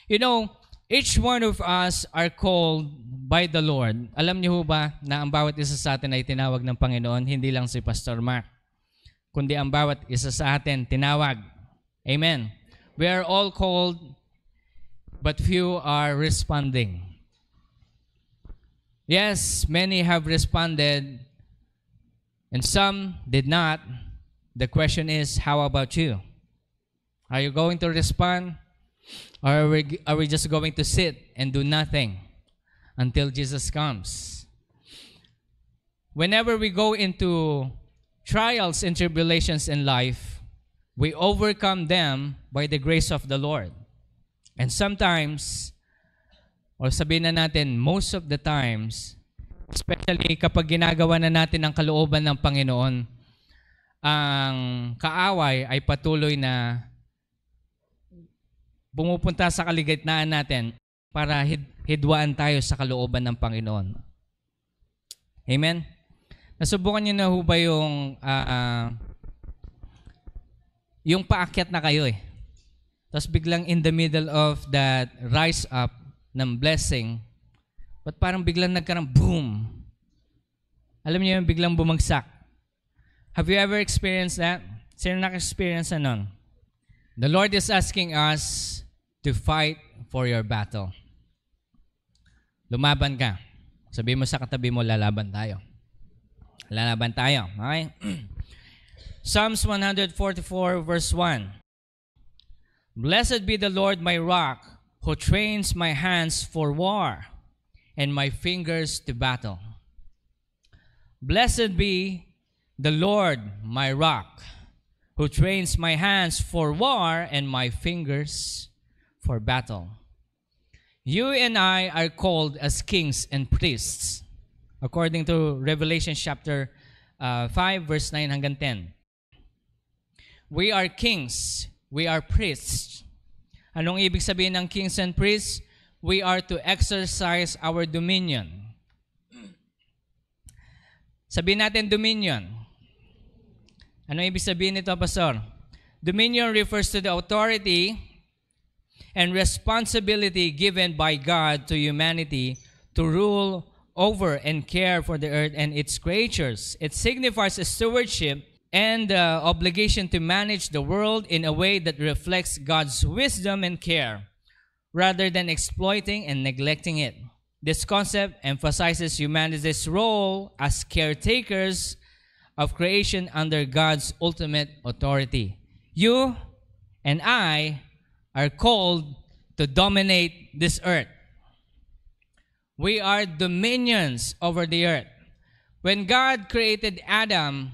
You know, each one of us are called by the Lord. Alam niyo ba na ang bawat isa sa atin ay tinawag ng Panginoon, hindi lang si Pastor Mark, kundi ang bawat isa sa atin tinawag. Amen. We are all called, but few are responding. Yes, many have responded, and some did not. The question is, how about you? Are you going to respond? Or are we just going to sit and do nothing until Jesus comes? Whenever we go into trials and tribulations in life, we overcome them by the grace of the Lord. And sometimes, or sabihin na natin, most of the times, especially kapag ginagawa na natin ang kalooban ng Panginoon, ang kaaway ay patuloy na pumupunta sa kaligitnaan natin para hidwaan tayo sa kalooban ng Panginoon. Amen? Nasubukan niyo na ho ba yung paakyat na kayo eh. Tapos biglang in the middle of that rise up ng blessing, but parang biglang nagkaroon, boom! Alam niyo yung biglang bumagsak. Have you ever experienced that? Sino naka-experience na nun? The Lord is asking us to fight for your battle. Lumaban ka. Sabihin mo sa katabi mo, lalaban tayo. Lalaban tayo. Okay? Psalms 144 verse 1. Blessed be the Lord my rock, who trains my hands for war and my fingers to battle. Blessed be the Lord my rock, who trains my hands for war and my fingers for battle. You and I are called as kings and priests, according to Revelation chapter 5, verse 9 hanggang 10. We are kings, we are priests. Anong ibig sabihin ng kings and priests? We are to exercise our dominion. Sabihin natin dominion. Ano ibig sabihin nito, Pastor? Dominion refers to the authority and responsibility given by God to humanity to rule over and care for the earth and its creatures. It signifies a stewardship and the obligation to manage the world in a way that reflects God's wisdom and care, rather than exploiting and neglecting it. This concept emphasizes humanity's role as caretakers of creation under God's ultimate authority. You and I are called to dominate this earth. We are dominions over the earth. When God created Adam,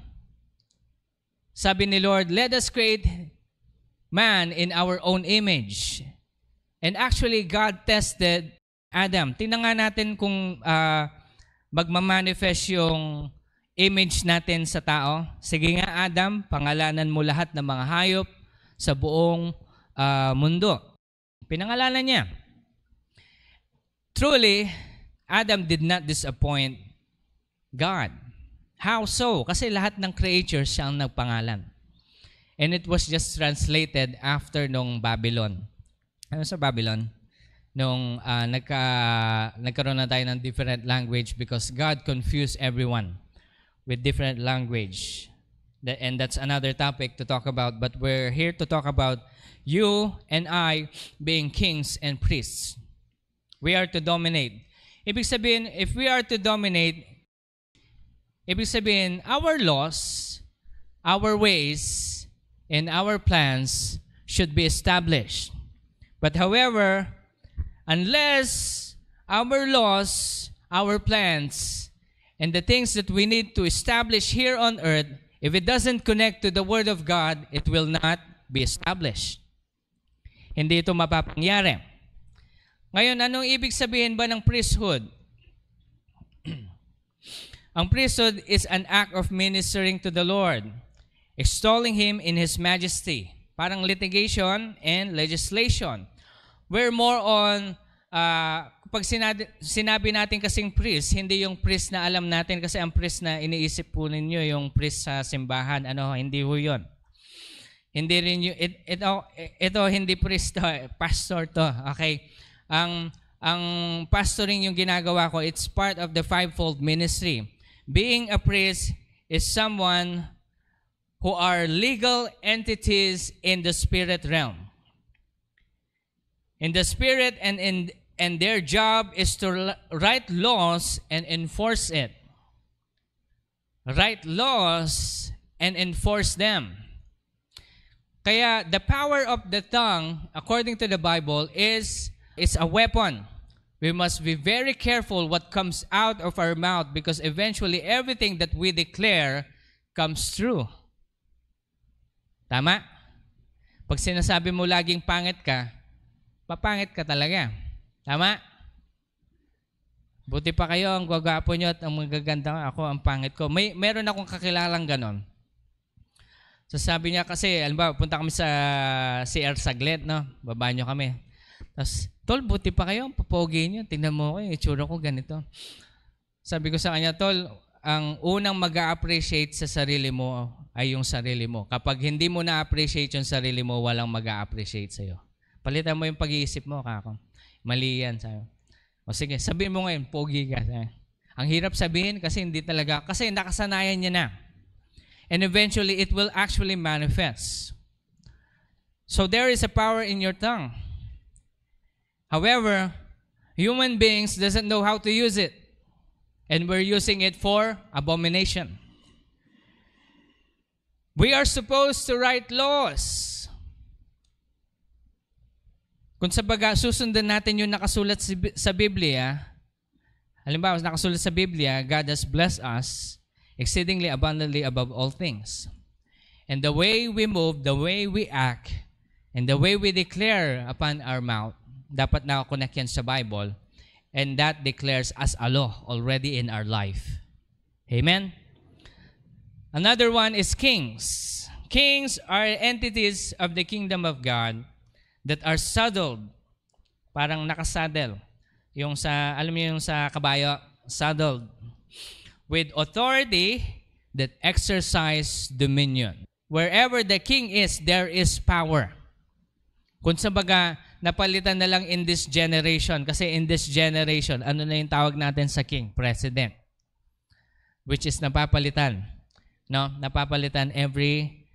sabi ni Lord, let us create man in our own image. And actually, God tested Adam. Tingnan nga natin kung magmamanifest yung image natin sa tao. Sige nga, Adam, pangalanan mo lahat ng mga hayop sa buong mundo. Pinangalanan niya. Truly, Adam did not disappoint God. How so? Kasi lahat ng creatures siya ang nagpangalan. And it was just translated after nung Babylon. Ano sa Babylon? Nung nagkaroon na tayo ng different language because God confused everyone with different language. And that's another topic to talk about. But we're here to talk about you and I being kings and priests. We are to dominate. Ibig sabihin, if we are to dominate, ibig sabihin, our laws, our ways, and our plans should be established. But however, unless our laws, our plans, and the things that we need to establish here on earth, if it doesn't connect to the Word of God, it will not be established. Hindi ito mapapangyari. Ngayon, anong ibig sabihin ba ng priesthood? Ang priesthood is an act of ministering to the Lord, extolling Him in His majesty. Parang litigation and legislation. We're more on Pag sinabi natin kasing priest, hindi yung priest na alam natin kasi ang priest na iniisip po ninyo, yung priest sa simbahan, hindi ho yun. Hindi rin ito hindi priest to, pastor to. Okay? Ang pastoring yung ginagawa ko, it's part of the fivefold ministry. Being a priest is someone who are legal entities in the spirit realm. In the spirit, and their job is to write laws and enforce it. Write laws and enforce them. Kaya the power of the tongue, according to the Bible, is a weapon. We must be very careful what comes out of our mouth because eventually everything that we declare comes true. Tama? Pag sinasabi mo laging pangit ka, papangit ka talaga. Tama? Buti pa kayo, ang gwagwapo nyo at ang magaganda ako, ang pangit ko. Meron akong kakilalang ganon. So sabi niya kasi, alam ba, punta kami sa CR saglit, no? Baba nyo kami. Tapos, Tol, buti pa kayo, ang papogi nyo. Tingnan mo ko, itsura ko ganito. Sabi ko sa kanya, Tol, ang unang mag-a-appreciate sa sarili mo ay yung sarili mo. Kapag hindi mo na-appreciate yung sarili mo, walang mag-a-appreciate sa'yo. Palitan mo yung pag-iisip mo, kako. Mali yan sa'yo. O sige, sabihin mo ngayon, pogi ka. Ang hirap sabihin kasi hindi talaga, kasi nakasanayan niya na. And eventually, it will actually manifest. So there is a power in your tongue. However, human beings doesn't know how to use it. And we're using it for abomination. We are supposed to write laws. Kung sabaga susundan natin yung nakasulat sa Biblia, halimbawa nakasulat sa Biblia, God has blessed us exceedingly abundantly above all things. And the way we move, the way we act, and the way we declare upon our mouth, dapat nakakonect yan sa Bible, and that declares as a law already in our life. Amen? Another one is kings. Kings are entities of the kingdom of God that are saddled, parang nakasaddle. Yung sa, alam niyo yung sa kabayo, saddled, with authority that exercise dominion. Wherever the king is, there is power. Kung sabaga, napalitan na lang in this generation. Kasi in this generation, ano na yung tawag natin sa king? President. Which is napapalitan. No? Napapalitan every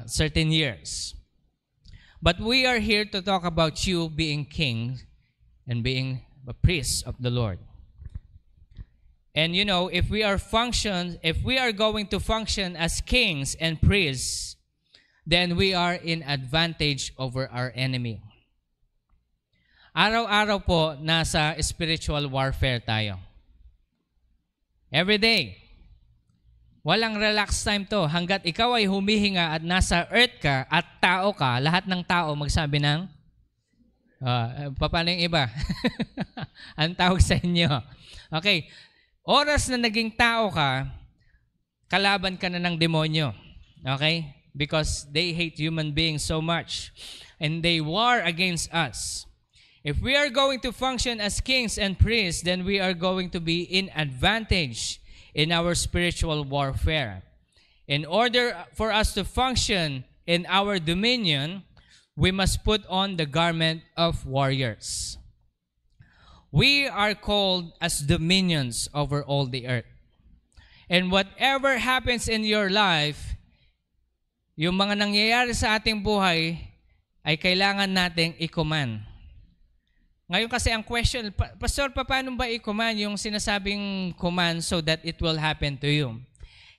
certain years. But we are here to talk about you being king and being a priest of the Lord. And you know, if we are going to function as kings and priests, then we are in advantage over our enemy. Araw-araw po, nasa spiritual warfare tayo. Every day. Walang relax time to. Hanggat ikaw ay humihinga at nasa earth ka at tao ka, lahat ng tao magsabi ng, paano yung iba? Ang tawag sa inyo. Okay. Oras na naging tao ka, kalaban ka na ng demonyo. Okay? Because they hate human beings so much. And they war against us. If we are going to function as kings and priests, then we are going to be in advantage in our spiritual warfare. In order for us to function in our dominion, we must put on the garment of warriors. We are called as dominions over all the earth. And whatever happens in your life, yung mga nangyayari sa ating buhay, ay kailangan nating i-command. Ngayon kasi ang question, Pastor, paano ba i-command yung sinasabing command so that it will happen to you?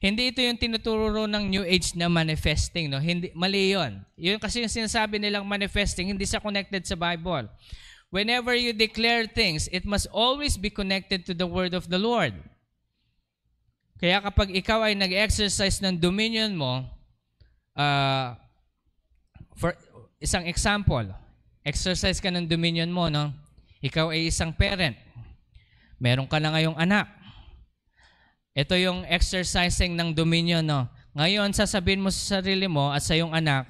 Hindi ito yung tinuturo ng New Age na manifesting. No? Hindi, mali yun. Yun kasi yung sinasabi nilang manifesting, hindi sa connected sa Bible. Whenever you declare things, it must always be connected to the Word of the Lord. Kaya kapag ikaw ay nag-exercise ng dominion mo, for isang example, exercise ka ng dominion mo, no? Ikaw ay isang parent. Meron ka na ngayong anak. Ito yung exercising ng dominion, no? Ngayon, sasabihin mo sa sarili mo at sa iyong anak,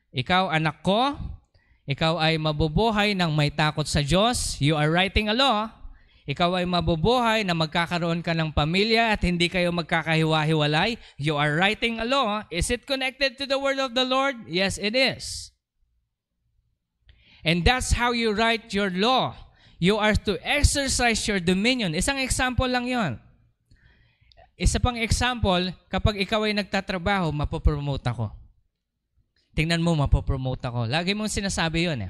ikaw, anak ko, ikaw ay mabubuhay ng may takot sa Diyos. You are writing a law. ikaw ay mabubuhay na magkakaroon ka ng pamilya at hindi kayo magkakahiwa-hiwalay. You are writing a law. Is it connected to the word of the Lord? Yes, it is. And that's how you write your law. You are to exercise your dominion. Isang example lang yon. Isa pang example, kapag ikaw ay nagtatrabaho, mapopromote ako. Tingnan mo, mapopromote ako. Lagi mong sinasabi yun.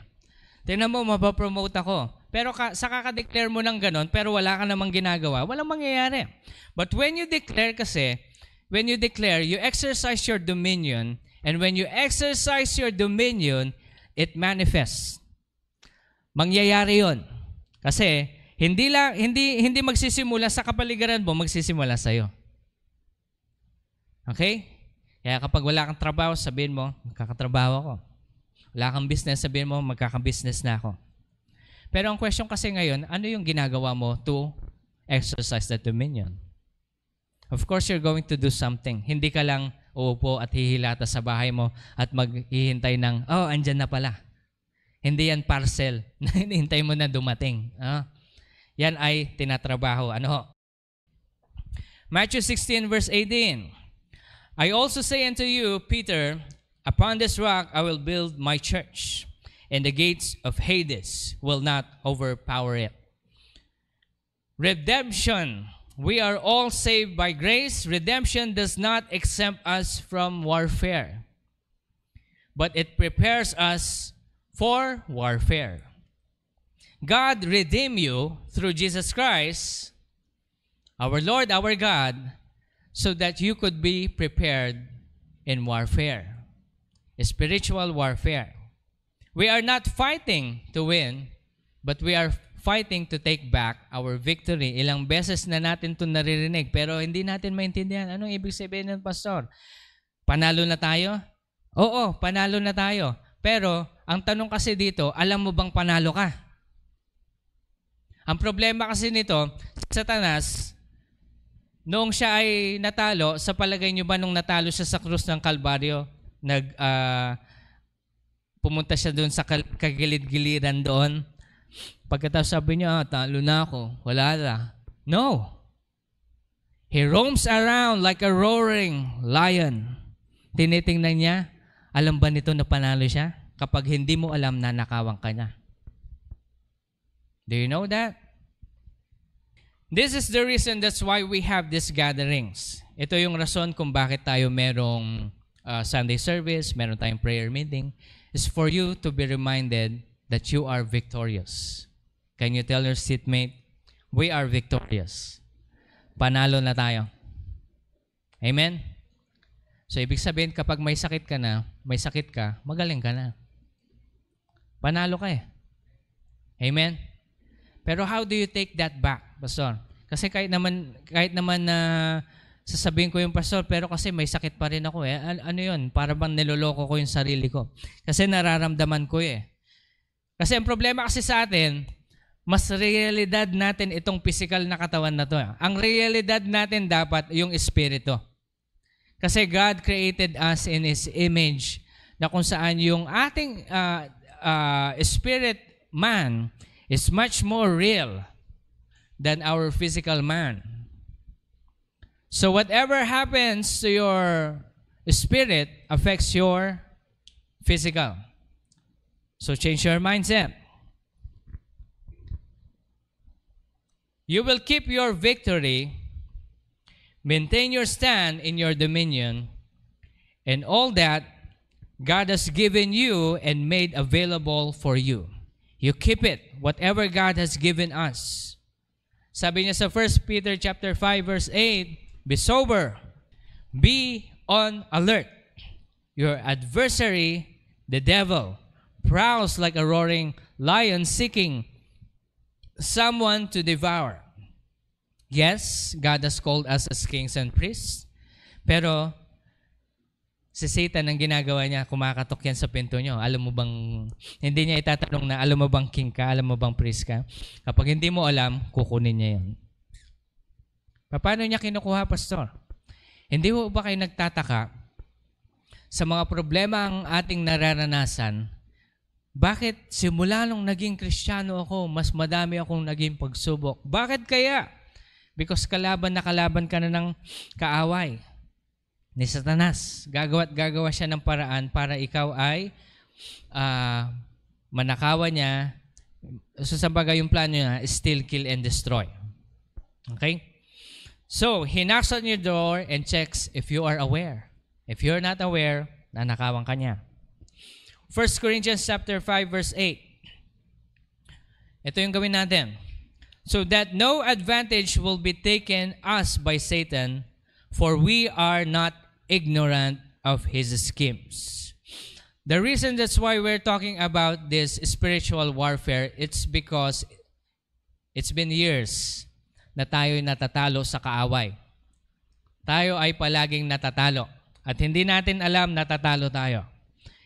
Tingnan mo, mapopromote ako. Pero sa kakadeclare mo ng ganon, pero wala ka namang ginagawa, walang mangyayari. But when you declare kasi, when you declare, you exercise your dominion, and when you exercise your dominion, it manifests. Mangyayari yon. Kasi, hindi magsisimula sa kapaligiran mo, magsisimula sa'yo. Okay? Kaya kapag wala kang trabaho, sabihin mo, magkakatrabaho ako. Wala kang business, sabihin mo, magkaka-business na ako. Pero ang question kasi ngayon, ano yung ginagawa mo to exercise that dominion? Of course, you're going to do something. Hindi ka lang uupo at hihilata sa bahay mo at maghihintay ng, oh, andyan na pala. Hindi yan parcel na hinihintay mo na dumating. Yan ay tinatrabaho. Ano? Matthew 16 verse 18. I also say unto you, Peter, upon this rock I will build my church, and the gates of Hades will not overpower it. Redemption. We are all saved by grace. Redemption does not exempt us from warfare, but it prepares us for warfare. God redeemed you through Jesus Christ, our Lord, our God, so that you could be prepared in warfare, spiritual warfare. We are not fighting to win, but we are fighting to take back our victory. Ilang beses na natin ito naririnig, pero hindi natin maintindihan. Anong ibig sabihin ng pastor? Panalo na tayo? Oo, panalo na tayo. Pero, ang tanong kasi dito, alam mo bang panalo ka? Ang problema kasi nito, Satanas, noong siya ay natalo, sa palagay niyo ba nung natalo siya sa krus ng Kalbaryo, pumunta siya doon sa kagilid-giliran doon. Pagkatapos sabi niya, talo na ako. Wala na. No. He roams around like a roaring lion. Tinitingnan niya, alam ba nito na panalo siya? Kapag hindi mo alam, nanakawang ka niya. Do you know that? This is the reason that's why we have these gatherings. Ito yung rason kung bakit tayo merong Sunday service, meron tayong prayer meeting, is for you to be reminded that you are victorious. Can you tell your seatmate, we are victorious. Panalo na tayo. Amen? So, ibig sabihin, kapag may sakit ka, magaling ka na. Panalo ka eh. Amen? Pero how do you take that back, Pastor? Kasi kahit naman na sasabihin ko yung pastor, pero kasi may sakit pa rin ako eh. Ano yun? Para bang niloloko ko yung sarili ko. Kasi nararamdaman ko eh. Kasi ang problema kasi sa atin, mas realidad natin itong physical na katawan na to. Ang realidad natin dapat yung espiritu. Kasi God created us in His image na kung saan yung ating spirit man is much more real than our physical man. So whatever happens to your spirit affects your physical. So change your mindset. You will keep your victory, maintain your stand in your dominion, and all that God has given you and made available for you. You keep it, whatever God has given us. Sabi niya sa 1 Peter chapter 5 verse 8, be sober, be on alert. Your adversary, the devil, prowls like a roaring lion seeking someone to devour. Yes, God has called us as kings and priests, pero si Satan ang ginagawa niya, kumakatok yan sa pinto niyo. Alam mo bang, hindi niya itatanong na, alam mo bang king ka, alam mo bang priest ka? Kapag hindi mo alam, kukunin niya yan. Paano niya kinukuha, Pastor? Hindi mo ba kayo nagtataka sa mga problema ang ating nararanasan? Bakit simula nung naging Kristiyano ako, mas madami akong naging pagsubok? Bakit kaya? Because kalaban ka na ng kaaway ni Satanas. Gagawa siya ng paraan para ikaw ay manakawan niya. So sa bagay yung plano niya, steal, kill, and destroy. Okay? So, he knocks on your door and checks if you are aware. If you're not aware, nanakawan ka niya. 1 Corinthians chapter 5 verse 8. Ito yung gawin natin. So that no advantage will be taken us by Satan, for we are not ignorant of his schemes. The reason that's why we're talking about this spiritual warfare, it's because it's been years na tayo'y natatalo sa kaaway. Tayo ay palaging natatalo. At hindi natin alam natatalo tayo.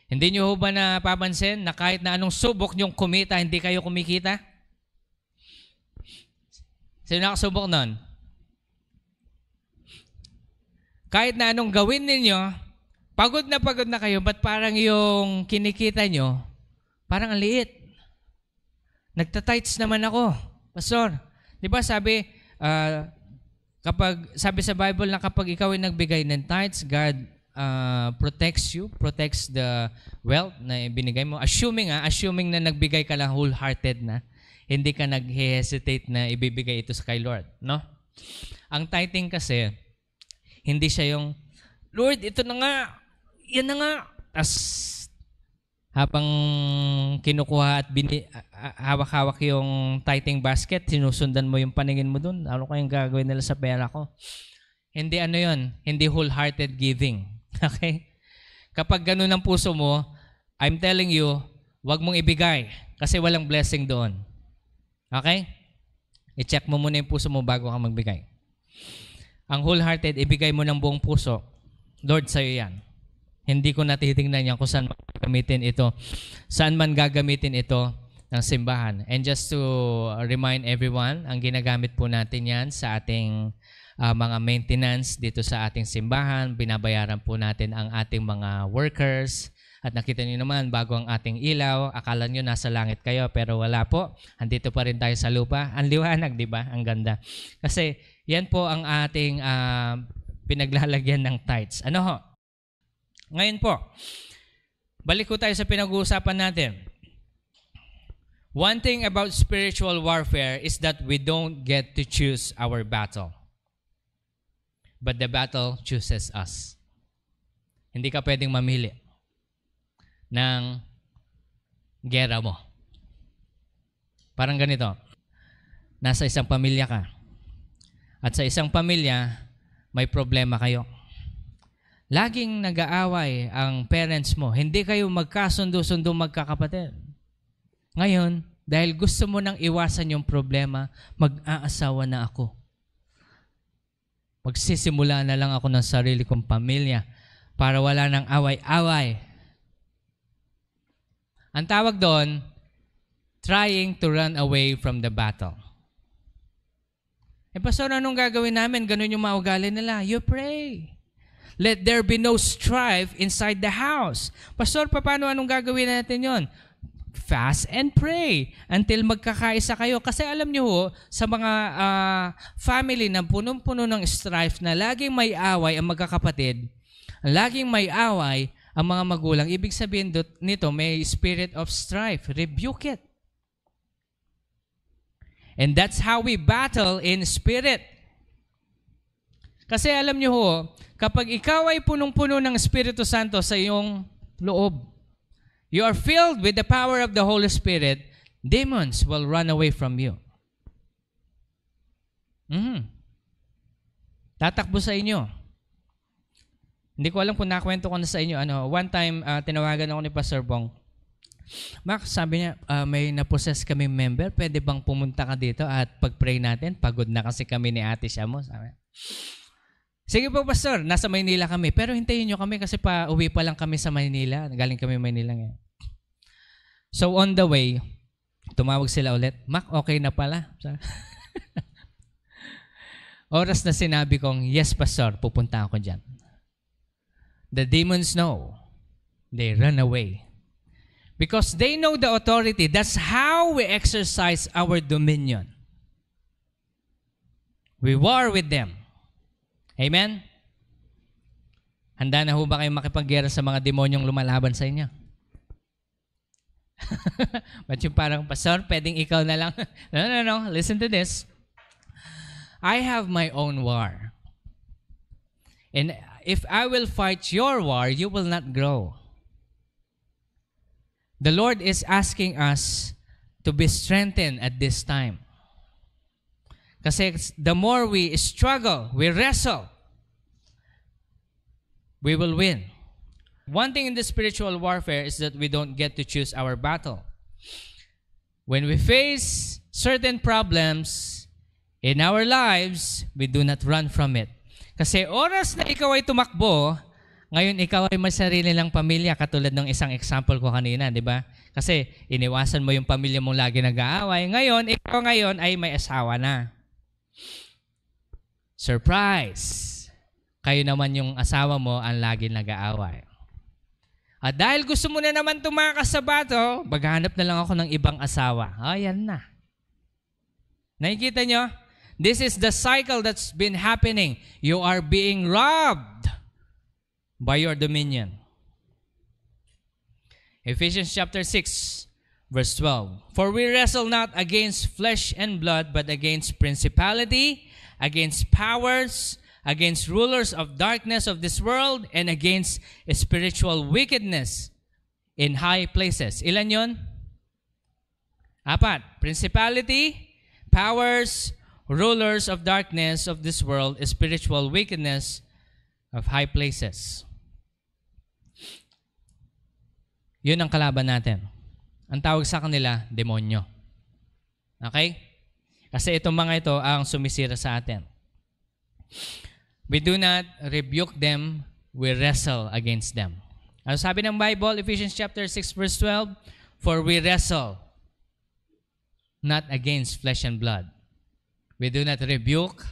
Hindi nyo ba napapansin na kahit na anong subok nyong kumita, hindi kayo kumikita? Sino nakasubok nun? Kahit na anong gawin ninyo, pagod na kayo, ba't parang yung kinikita nyo, parang ang liit. Nagtatights naman ako, Pastor. Di ba sabi sa Bible na kapag ikaw ay nagbigay ng tithes, God protects the wealth na binigay mo. Assuming na nagbigay ka lang wholehearted na, hindi ka nag-hesitate na ibibigay ito sa kay Lord, no? Ang tithing kasi, hindi siya yung, Lord, ito na nga, yan na nga. As habang kinukuha at hawak-hawak yung tithing basket, sinusundan mo yung paningin mo dun. Ano kayang gagawin nila sa pera ko? Hindi yun. Hindi wholehearted giving. Okay? Kapag ganun ang puso mo, I'm telling you, wag mong ibigay kasi walang blessing doon. Okay? I-check mo muna yung puso mo bago ka magbigay. Ang wholehearted, ibigay mo ng buong puso. Lord, sa'yo yan. Hindi ko natitingnan yan kung saan man gagamitin ito ng simbahan. And just to remind everyone, ang ginagamit po natin yan sa ating mga maintenance dito sa ating simbahan. Binabayaran po natin ang ating mga workers. At nakita niyo naman, bago ang ating ilaw, akala niyo nasa langit kayo, pero wala po. Andito pa rin tayo sa lupa. Ang liwanag, di ba? Ang ganda. Kasi yan po ang ating pinaglalagyan ng tithes. Ano ho? Ngayon po, balik ko tayo sa pinag-uusapan natin. One thing about spiritual warfare is that we don't get to choose our battle. But the battle chooses us. Hindi ka pwedeng mamili ng gera mo. Parang ganito. Nasa isang pamilya ka. At sa isang pamilya, may problema kayo. Laging nag-aaway ang parents mo. Hindi kayo magkasundo-sundo magkakapatid. Ngayon, dahil gusto mo nang iwasan yung problema, mag-aasawa na ako. Magsisimula na lang ako ng sarili kong pamilya para wala nang away-away. Ang tawag doon, trying to run away from the battle. Pastor, anong gagawin namin? Ganun yung maugali nila. You pray. Let there be no strife inside the house. Pastor, paano anong gagawin natin yon? Fast and pray until magkakaisa kayo. Kasi alam nyo ho, sa mga family na punong-puno ng strife na laging may away ang magkakapatid, laging may away ang mga magulang, ibig sabihin nito, may spirit of strife. Rebuke it. And that's how we battle in spirit. Kasi alam nyo ho, kapag ikaw ay punong-puno ng Espiritu Santo sa iyong loob, you are filled with the power of the Holy Spirit, demons will run away from you. Tatakbo sa inyo. Hindi ko alam kung nakwento ko na sa inyo. One time, tinawagan ako ni Pastor Bong. Max, sabi niya, may napossess kami member. Pwede bang pumunta ka dito at pag-pray natin? Pagod na kasi kami ni Ate Shamo. Sabi. Sige po, Pastor. Nasa Maynila kami. Pero hintayin nyo kami kasi uwi pa lang kami sa Maynila. Galing kami Maynila ngayon. So on the way, tumawag sila ulit. Mac, okay na pala. Oras na sinabi kong, yes, Pastor, pupunta ako dyan. The demons know. They run away. Because they know the authority. That's how we exercise our dominion. We war with them. Amen? Handa na ho ba kayong makipaggera sa mga demonyong lumalaban sa inyo? But yung parang, Pastor, pwedeng ikaw na lang. No. Listen to this. I have my own war. And if I will fight your war, you will not grow. The Lord is asking us to be strengthened at this time. Kasi the more we struggle, we wrestle, we will win. One thing in the spiritual warfare is that we don't get to choose our battle. When we face certain problems in our lives, we do not run from it. Kasi oras na ikaw ay tumakbo, ngayon ikaw ay may sarili lang pamilya, katulad ng isang example ko kanina, di ba? Kasi iniwasan mo yung pamilya mong lagi nag-aaway. Ngayon, ikaw ngayon ay may asawa na. Surprise! Kayo naman yung asawa mo ang lagi nag-aaway. At dahil gusto mo na naman tumakas sa bato, maghanap na lang ako ng ibang asawa. Ayan na. Nakikita nyo? This is the cycle that's been happening. You are being robbed by your dominion. Ephesians chapter 6, verse 12. For we wrestle not against flesh and blood, but against principality, against powers, against rulers of darkness of this world, and against spiritual wickedness in high places. Ilan yon? 4. Principality, powers, rulers of darkness of this world, spiritual wickedness of high places. Yun ang kalaban natin. Ang tawag sa kanila, demonyo. Okay? Kasi itong mga ito ang sumisira sa atin. We do not rebuke them, we wrestle against them. Ano sabi ng Bible, Ephesians chapter 6, verse 12? For we wrestle not against flesh and blood. We do not rebuke.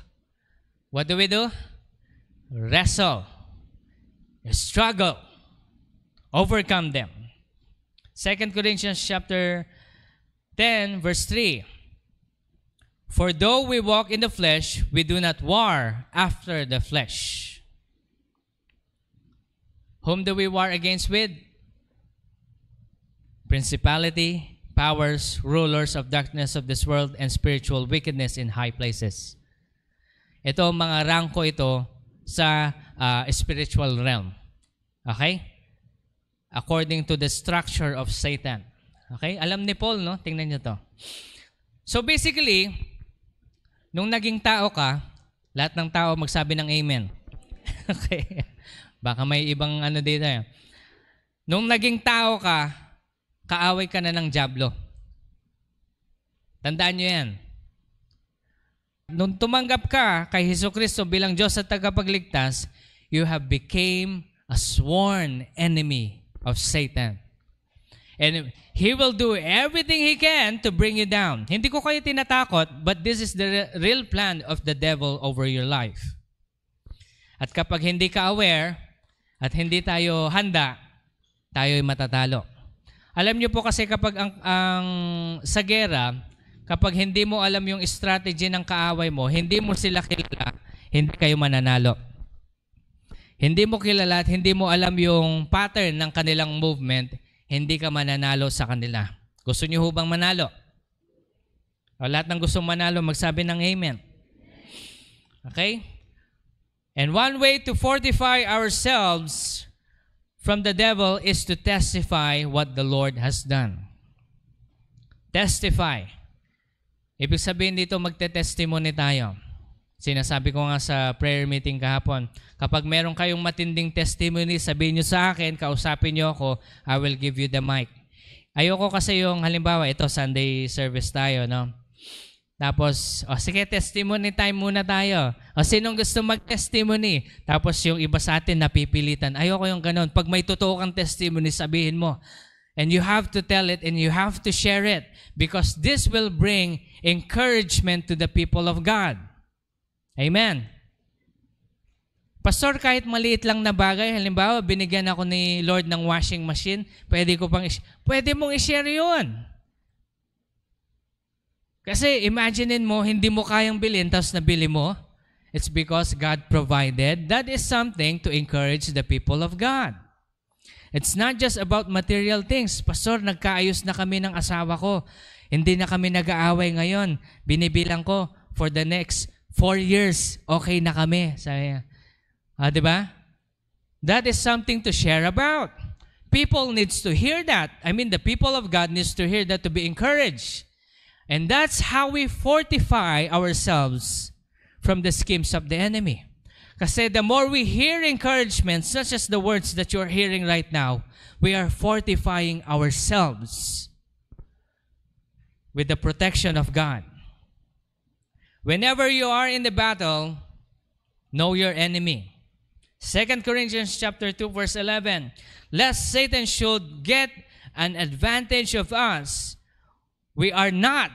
What do? Wrestle. Struggle. Overcome them. 2 Corinthians chapter 10, verse 3. For though we walk in the flesh, we do not war after the flesh. Whom do we war against with? Principality, powers, rulers of darkness of this world, and spiritual wickedness in high places. Ito, mga rangko ito sa spiritual realm. Okay? According to the structure of Satan. Okay? Alam ni Paul, no? Tingnan niyo to. So basically, nung naging tao ka, lahat ng tao magsabi ng amen. Okay? Baka may ibang ano dito. Nung naging tao ka, kaaway ka na ng dyablo. Tandaan niyo yan. Nung tumanggap ka kay Jesucristo bilang Diyos at tagapagligtas, you have became a sworn enemy of Satan. And he will do everything he can to bring you down. Hindi ko kayo tinatakot, but this is the real plan of the devil over your life. At kapag hindi ka aware, at hindi tayo handa, tayo'y matatalo. Alam niyo po kasi kapag sa gera, kapag hindi mo alam yung strategy ng kaaway mo, hindi mo sila kilala, hindi kayo mananalo. Hindi mo kilala at hindi mo alam yung pattern ng kanilang movement, hindi ka mananalo sa kanila. Gusto niyo ho bang manalo? O lahat ng gustong manalo, magsabi ng amen. Okay? And one way to fortify ourselves from the devil is to testify what the Lord has done. Testify. Ibig sabihin dito, magte-testimony tayo. Sinasabi ko nga sa prayer meeting kahapon, kapag meron kayong matinding testimony, sabihin nyo sa akin, kausapin nyo ako, I will give you the mic. Ayoko kasi yung halimbawa, ito Sunday service tayo, no? Tapos, sige, testimony time muna tayo. Sinong gusto mag-testimony? Tapos yung iba sa atin napipilitan. Ayoko yung ganun. Pag may totoo kang testimony, sabihin mo. And you have to tell it and you have to share it because this will bring encouragement to the people of God. Amen. Pastor, kahit maliit lang na bagay, halimbawa, binigyan ako ni Lord ng washing machine, pwede mong i-share yun. Kasi imaginein mo, hindi mo kayang bilhin, tapos nabili mo. It's because God provided. That is something to encourage the people of God. It's not just about material things. Pastor, nagkaayos na kami ng asawa ko. Hindi na kami nag-aaway ngayon. Binibilang ko, for the next 4 years, okay na kami. Sabi niya. Diba? That is something to share about. People needs to hear that. I mean, the people of God needs to hear that to be encouraged. And that's how we fortify ourselves from the schemes of the enemy. Kasi the more we hear encouragement, such as the words that you're hearing right now, we are fortifying ourselves with the protection of God. Whenever you are in the battle, know your enemy. 2 Corinthians chapter 2, verse 11, lest Satan should get an advantage of us, we are not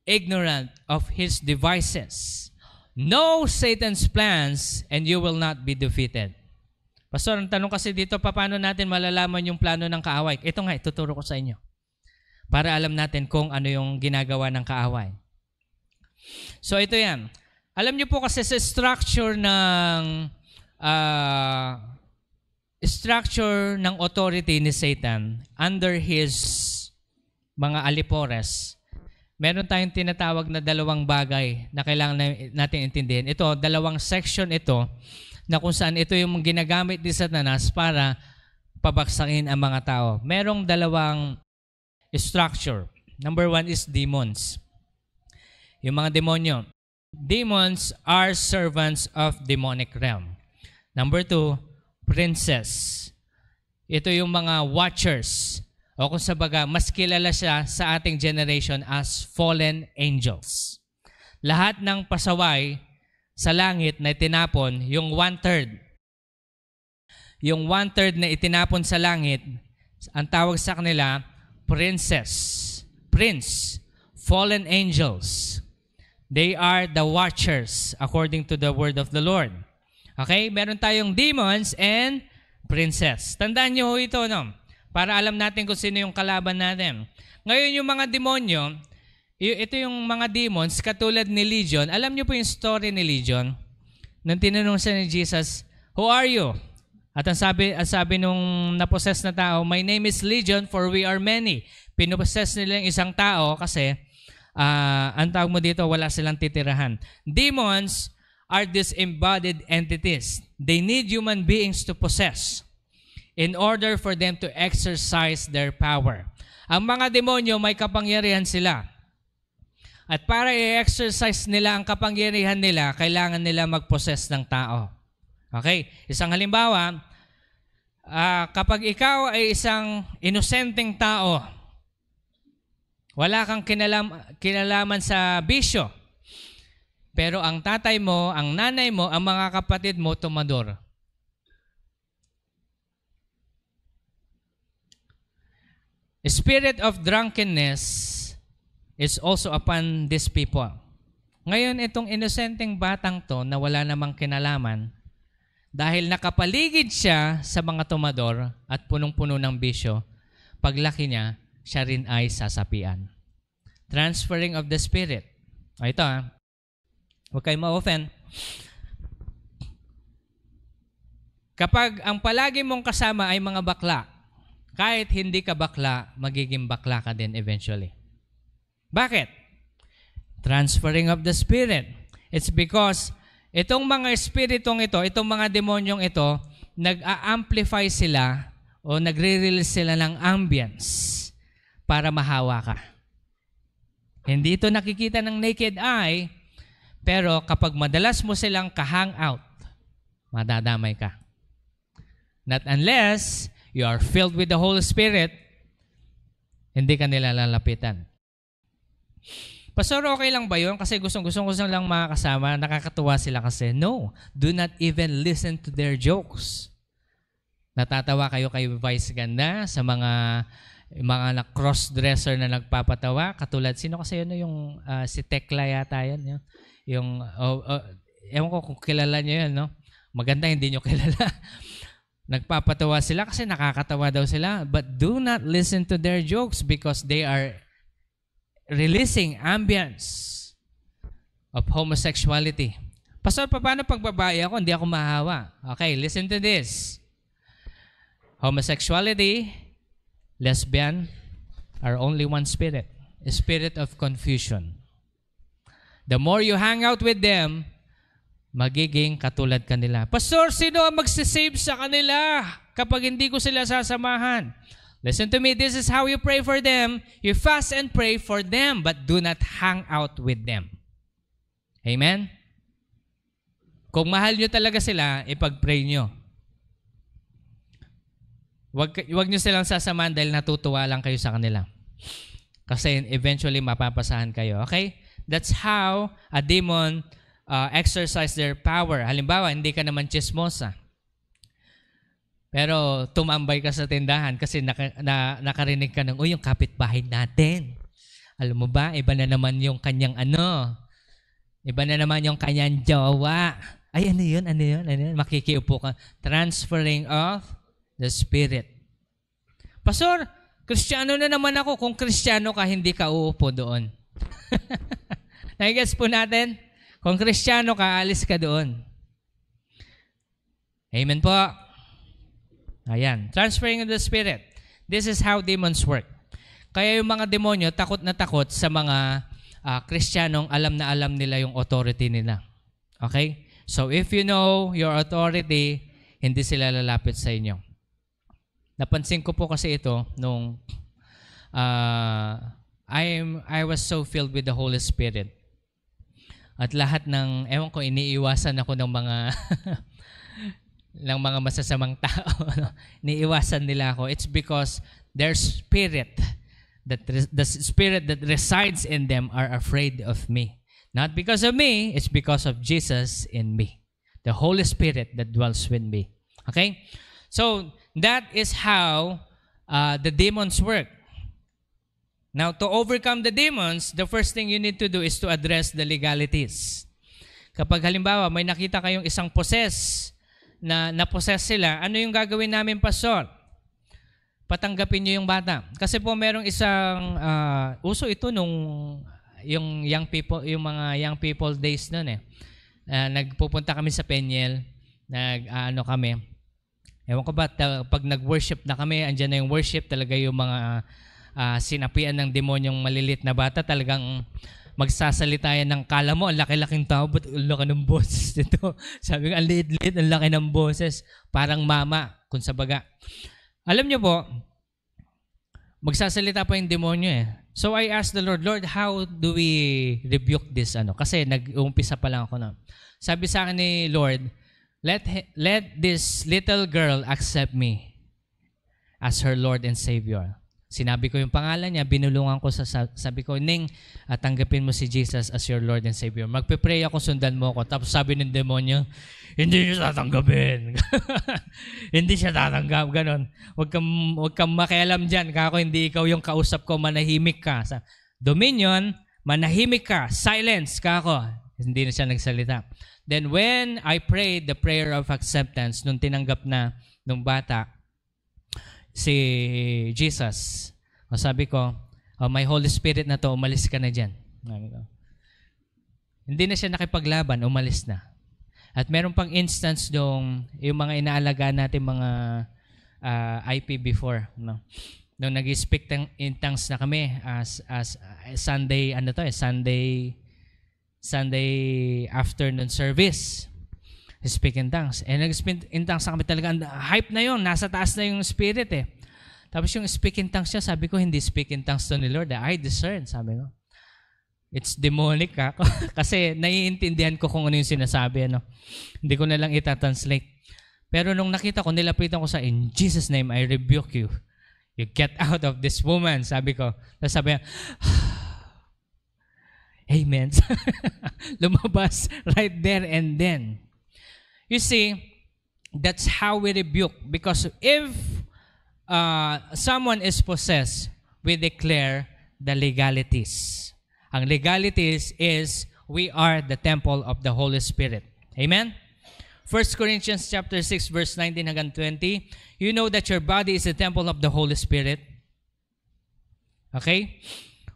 ignorant of his devices. Know Satan's plans, and you will not be defeated. Pastor, ang tanong kasi dito, paano natin malalaman yung plano ng kaaway? Ito nga, ituturo ko sa inyo. Para alam natin kung ano yung ginagawa ng kaaway. So ito yan. Alam niyo po kasi sa structure ng authority ni Satan under his mga alipores, meron tayong tinatawag na dalawang bagay na kailangan natin intindihin. Ito, dalawang section ito na kung saan ito yung ginagamit ni Satanas para pabagsakin ang mga tao. Merong dalawang structure. Number 1 is demons. Yung mga demonyo. Demons are servants of demonic realm. Number 2, princes. Ito yung mga watchers. O kung sabaga, mas kilala siya sa ating generation as fallen angels. Lahat ng pasaway sa langit na itinapon, yung 1/3. Yung 1/3 na itinapon sa langit, ang tawag sa kanila, prince, fallen angels. They are the watchers according to the word of the Lord. Okay? Meron tayong demons and princess. Tandaan nyo ito, no? Para alam natin kung sino yung kalaban natin. Ngayon, yung mga demonyo, ito yung mga demons, katulad ni Legion. Alam nyo po yung story ni Legion? Nung tinanong siya ni Jesus, who are you? At ang sabi nung naposes na tao, my name is Legion, for we are many. Pinoposes nila yung isang tao kasi ang tawag mo dito, wala silang titirahan. Demons are disembodied entities. They need human beings to possess in order for them to exercise their power. Ang mga demonyo, may kapangyarihan sila. At para i-exercise nila ang kapangyarihan nila, kailangan nila mag-possess ng tao. Okay? Isang halimbawa, kapag ikaw ay isang inosenteng tao, wala kang kinalaman sa bisyo, pero ang tatay mo, ang nanay mo, ang mga kapatid mo, tumador. The spirit of drunkenness is also upon these people. Ngayon, itong inosenteng batang to na wala namang kinalaman, dahil nakapaligid siya sa mga tumador at punong-puno ng bisyo, paglaki niya, siya rin ay sasapian. Transferring of the spirit. Ito huwag kayo ma-offend. Kapag ang palagi mong kasama ay mga bakla, kahit hindi ka bakla, magiging bakla ka din eventually. Bakit? Transferring of the spirit. It's because itong mga espiritong ito, itong mga demonyong ito, nag-a-amplify sila o nagre-release sila ng ambience para mahawa ka. Hindi ito nakikita ng naked eye, pero kapag madalas mo silang ka-hangout, madadamay ka. Not unless you are filled with the Holy Spirit, hindi ka nila lalapitan. Pastor, okay lang ba yun? Kasi gusto ko lang makakasama, nakakatuwa sila kasi. No, do not even listen to their jokes. Natatawa kayo kay Vice Ganda sa mga cross-dresser na nagpapatawa. Katulad, sino kasi yun yung si Tekla yata yun? Yung ewan ko kung kilala nyo yun, no? Maganda, hindi nyo kilala. Nagpapatawa sila kasi nakakatawa daw sila. But do not listen to their jokes because they are releasing ambience of homosexuality. Pastor, paano pag babae ako? Hindi ako mahawa. Okay, listen to this. Homosexuality, lesbian, are only one spirit. A spirit of confusion. The more you hang out with them, magiging katulad kanila. Pastor, sino ang magsisave sa kanila kapag hindi ko sila sasamahan? Listen to me, this is how you pray for them. You fast and pray for them, but do not hang out with them. Amen? Kung mahal nyo talaga sila, ipag-pray nyo. Huwag nyo silang sasamahan dahil natutuwa lang kayo sa kanila. Kasi eventually mapapasahan kayo. Okay? That's how a demon exercise their power. Halimbawa, hindi ka naman chismosa. Pero tumambay ka sa tindahan kasi nakarinig ka ng, yung kapitbahay natin. Alam mo ba, iba na naman yung kanyang iba na naman yung kanyang jowa. Ay, ano yun? Makikiupo ka. Transferring of the Spirit. Pastor, Kristiyano na naman ako. Kung Kristiyano ka, hindi ka uupo doon. Nagigets po natin? Kung Kristiyano ka, alis ka doon. Amen po. Ayan. Transferring of the Spirit. This is how demons work. Kaya yung mga demonyo, takot na takot sa mga Kristiyanong alam na alam nila yung authority nila. Okay? So if you know your authority, hindi sila lalapit sa inyo. Napansin ko po kasi ito nung I was so filled with the Holy Spirit. At lahat ng, ewan ko, iniiwasan ako ng mga ng mga masasamang tao. Iniiwasan nila ako. It's because their spirit, the spirit that resides in them are afraid of me. Not because of me, it's because of Jesus in me. The Holy Spirit that dwells with me. Okay? So, that is how the demons work. Now, to overcome the demons, the first thing you need to do is to address the legalities. Kapag halimbawa, may nakita kayong isang possess na na-possess sila, ano yung gagawin namin, Pastor? Patanggapin nyo yung bata. Kasi po merong isang, uso ito nung yung young people, yung mga young people days nun eh. Nagpupunta kami sa Peñel, kami. Ewan ko ba, pag nag-worship na kami, andyan na yung worship, talaga yung mga sinapian ng demonyong malilit na bata, talagang magsasalita yan ng kala mo, ang laki-laking tao, ba't ang laki ng boses nito? Sabi ko, ang liit-liit, ang laki ng boses. Parang mama, kung sa baga. Alam nyo po, magsasalita pa yung demonyo eh. So I asked the Lord, Lord, how do we rebuke this? Kasi nag-uumpisa pa lang ako na. Sabi sa akin ni Lord, let this little girl accept me as her Lord and Savior. Sinabi ko yung pangalan niya, binulungan ko sabi ko, Ning, tanggapin mo si Jesus as your Lord and Savior. Magpe-pray ako, sundan mo ako. Tapos sabi ng demonyo, hindi siya tatanggapin. Hindi siya tatanggap, ganon. Huwag kang makialam dyan, kako hindi ikaw yung kausap ko, manahimik ka. Dominion, manahimik ka, silence, kako. Hindi na siya nagsalita. Then when I prayed the prayer of acceptance, nung tinanggap na nung bata, si Jesus. Sabi ko, may Holy Spirit na to, umalis ka na dyan. Hindi na siya nakipaglaban, umalis na. At meron pang instance yung mga inaalagaan natin mga IP before. No? Nung nag-speak in tongues na kami as Sunday, Sunday afternoon service. Speak in tongues. And nag-speak in tongues kami talaga. Hype na yun. Nasa taas na yung spirit eh. Tapos yung speak in tongues niya, sabi ko, hindi speak in tongues to ni Lord. I discern, sabi ko. It's demonic ha. Kasi naiintindihan ko kung ano yung sinasabi. Hindi ko na lang itatranslate. Pero nung nakita ko, nilapitan ko in Jesus' name, I rebuke you. You get out of this woman, sabi ko. Tapos sabi niya, Amen. Lumabas right there and then. You see, that's how we rebuke. Because if someone is possessed, we declare the legalities. Ang legalities is we are the temple of the Holy Spirit. Amen? 1 Corinthians chapter 6 verse 19 hanggang 20. You know that your body is a temple of the Holy Spirit. Okay?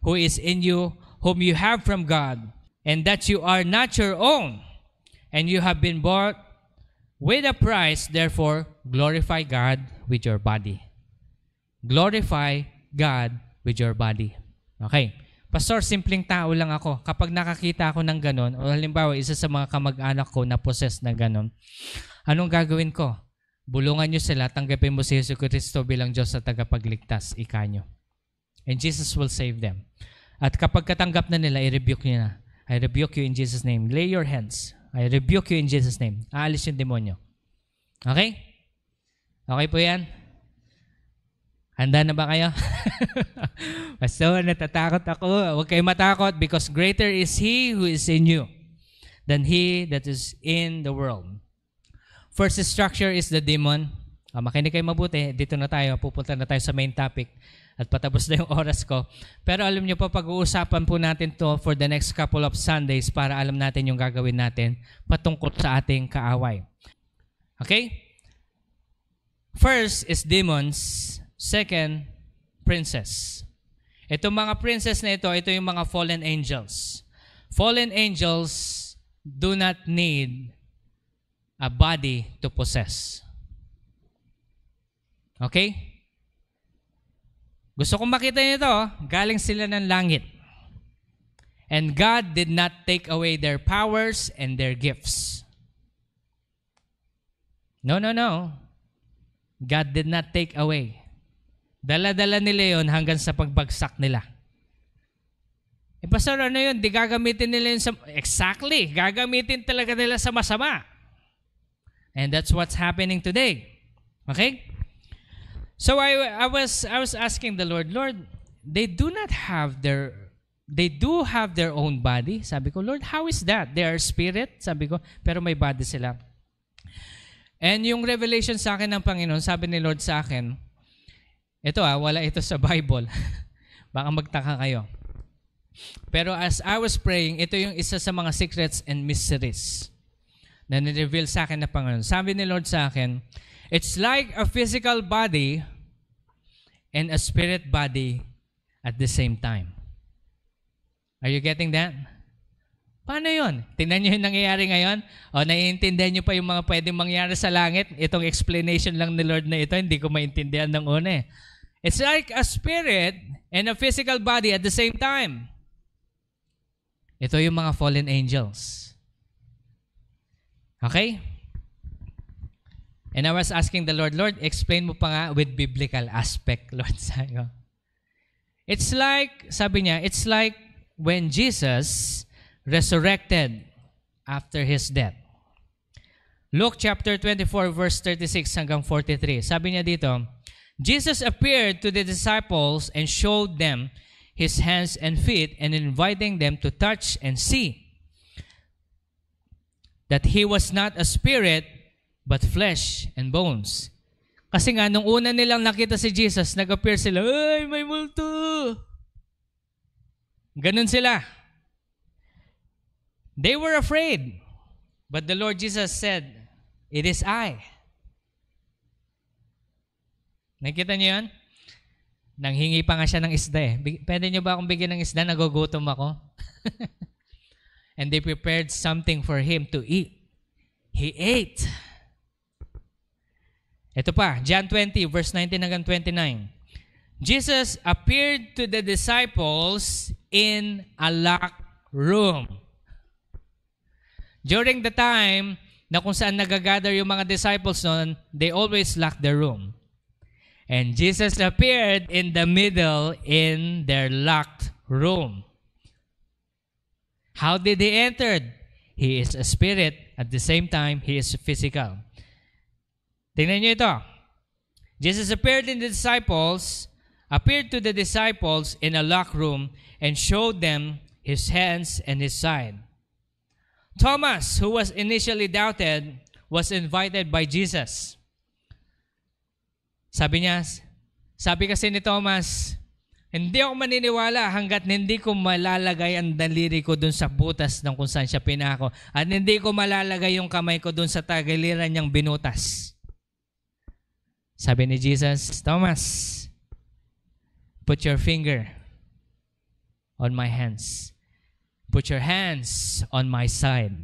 Who is in you, whom you have from God, and that you are not your own, and you have been bought with a price. Therefore, glorify God with your body. Glorify God with your body. Okay. Pastor, simpleng tao lang ako. Kapag nakakita ako ng ganon, o halimbawa, isa sa mga kamag-anak ko na possessed na ganon, anong gagawin ko? Bulungan nyo sila, tanggapin mo si Jesucristo bilang Diyos at tagapagligtas, ika nyo. And Jesus will save them. At kapag katanggap na nila, i-rebuke nyo na. I rebuke you in Jesus' name. Lay your hands. I rebuke you in Jesus' name. Aalis yung demonyo. Okay? Okay po yan? Handa na ba kayo? Pastor, natatakot ako. Huwag kayo matakot because greater is He who is in you than he that is in the world. First structure is the demon. Makinig kayo mabuti. Dito na tayo. Pupunta na tayo sa main topic. At patapos na yung oras ko. Pero alam nyo po, pag-uusapan po natin to for the next couple of Sundays para alam natin yung gagawin natin patungkol sa ating kaaway. Okay? First is demons. Second, princess. Itong mga princess na ito yung mga fallen angels. Fallen angels do not need a body to possess. Okay? Gusto kong makita nyo ito, galing sila ng langit. And God did not take away their powers and their gifts. No. God did not take away. Dala-dala nila yun hanggang sa pagbagsak nila. Pastor, ano yun? Di gagamitin nila yun sa... Exactly. Gagamitin talaga nila sa masama. And that's what's happening today. Okay? So I was asking the Lord, they do have their own body. Sabi ko, Lord, how is that? They are spirit, sabi ko, pero may body sila. And yung revelation sa akin ng Panginoon, sabi ni Lord sa akin, ito wala ito sa Bible. Baka magtaka kayo. Pero as I was praying, ito yung isa sa mga secrets and mysteries na ni-reveal sa akin ng Panginoon. Sabi ni Lord sa akin, it's like a physical body and a spirit body at the same time. Are you getting that? Paano yun? Tingnan nyo yung nangyayari ngayon? O naiintindihan nyo pa yung mga pwedeng mangyari sa langit? Itong explanation lang ni Lord na ito, hindi ko maintindihan ng una eh. It's like a spirit and a physical body at the same time. Ito yung mga fallen angels. Okay? And I was asking the Lord, explain mo pa nga with biblical aspect, Lord. It's like, sabi niya, it's like when Jesus resurrected after His death. Luke chapter 24 verse 36 hanggang 43. Sabi niya dito, Jesus appeared to the disciples and showed them His hands and feet and inviting them to touch and see that He was not a spirit but flesh and bones. Kasi nga, nung una nilang nakita si Jesus, nag-appear sila, ay, may multo! Ganun sila. They were afraid. But the Lord Jesus said, it is I. Nakita niyo yan? Nanghingi pa nga siya ng isda eh. Pwede niyo ba akong bigyan ng isda? Nagugutom ako. And they prepared something for Him to eat. He ate. Ito pa, John 20, verse 19 hanggang 29. Jesus appeared to the disciples in a locked room. During the time na kung saan nagagather yung mga disciples noon, they always locked their room. And Jesus appeared in the middle in their locked room. How did He enter? He is a spirit. At the same time, He is physical. Tingnan niyo ito. Jesus appeared to the disciples in a locked room and showed them His hands and His side. Thomas, who was initially doubted, was invited by Jesus. Sabi kasi ni Thomas, Hindi ako maniniwala hanggat hindi ko malalagay ang daliri ko dun sa butas ng kung saan siya pinako. At hindi ko malalagay yung kamay ko dun sa tagiliran niyang binutas. Sabi ni Jesus, Thomas, put your finger on my hands. Put your hands on my side.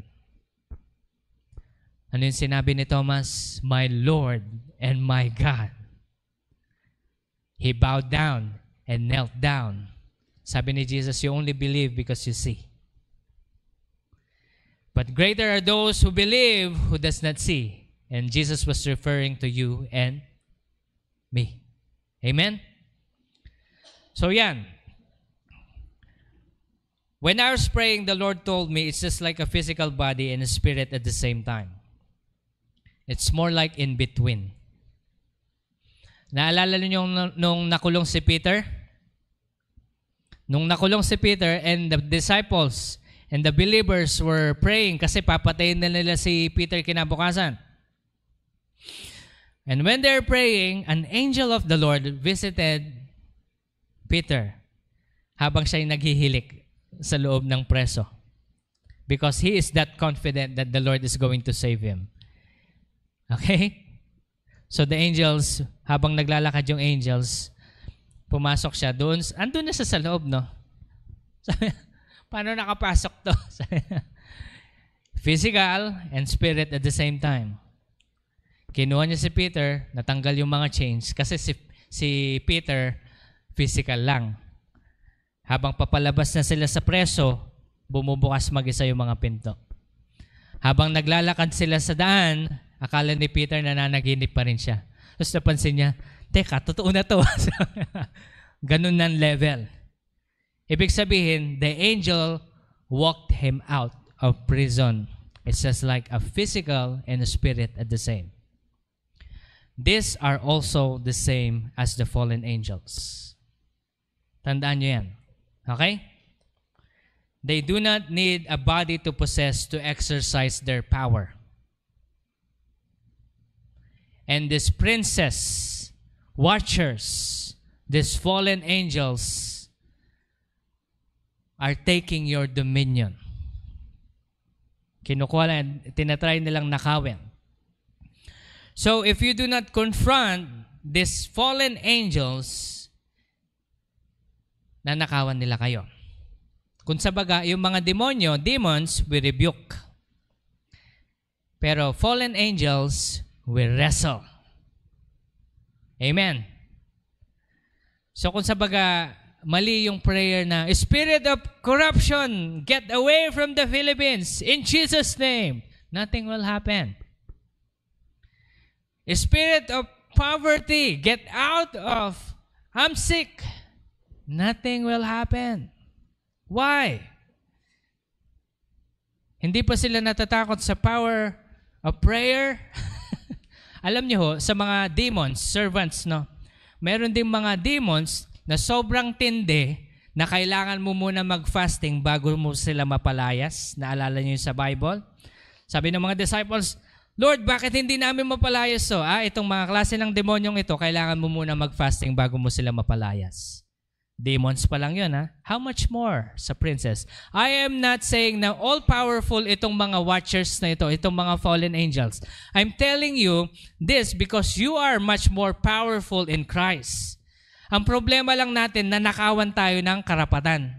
Ano yung sinabi ni Thomas? My Lord and my God. He bowed down and knelt down. Sabi ni Jesus, you only believe because you see. But greater are those who believe who does not see. And Jesus was referring to you and me. Amen? So yan. When I was praying, the Lord told me it's just like a physical body and a spirit at the same time. It's more like in between. Naalala niyo nung nakulong si Peter? Nung nakulong si Peter and the disciples and the believers were praying kasi papatayin na nila si Peter kinabukasan. And when they're praying, an angel of the Lord visited Peter habang siya'y naghihilik sa loob ng preso. Because he is that confident that the Lord is going to save him. Okay? So the angels, habang naglalakad yung angels, pumasok siya doon. Andun na siya sa loob, no? Sabi, paano nakapasok to? Physical and spirit at the same time. Kinuha niya si Peter, natanggal yung mga chains kasi si Peter, physical lang. Habang papalabas na sila sa preso, bumubukas mag-isa yung mga pinto. Habang naglalakad sila sa daan, akala ni Peter na nanaginip pa rin siya. Tapos napansin niya, teka, totoo na to. Ganun ng level. Ibig sabihin, the angel walked him out of prison. It's just like a physical and a spirit at the same. These are also the same as the fallen angels. Tandaan niyo yan. Okay? They do not need a body to possess to exercise their power. And these princes, watchers, these fallen angels are taking your dominion. Kinukuha, tinatry nilang nakawin. So if you do not confront these fallen angels, nanakawan nila kayo. Kung sabaga, yung mga demonyo, demons, we rebuke. Pero fallen angels, we wrestle. Amen. So kung sabaga, mali yung prayer na, Spirit of corruption, get away from the Philippines. In Jesus' name, nothing will happen. Spirit of poverty, get out of, I'm sick. Nothing will happen. Why? Hindi pa sila natatakot sa power of prayer? Alam niyo ho, sa mga demons, servants, no? Meron ding mga demons na sobrang tindi na kailangan mo muna mag-fasting bago mo sila mapalayas. Naalala niyo sa Bible? Sabi ng mga disciples, Lord, bakit hindi namin mapalayas to? Itong mga klase ng demonyong ito, kailangan mo muna mag-fasting bago mo sila mapalayas. Demons pa lang yun, ha? How much more sa princess? I am not saying na all-powerful itong mga watchers na ito, itong mga fallen angels. I'm telling you this because you are much more powerful in Christ. Ang problema lang natin, nanakawan tayo ng karapatan.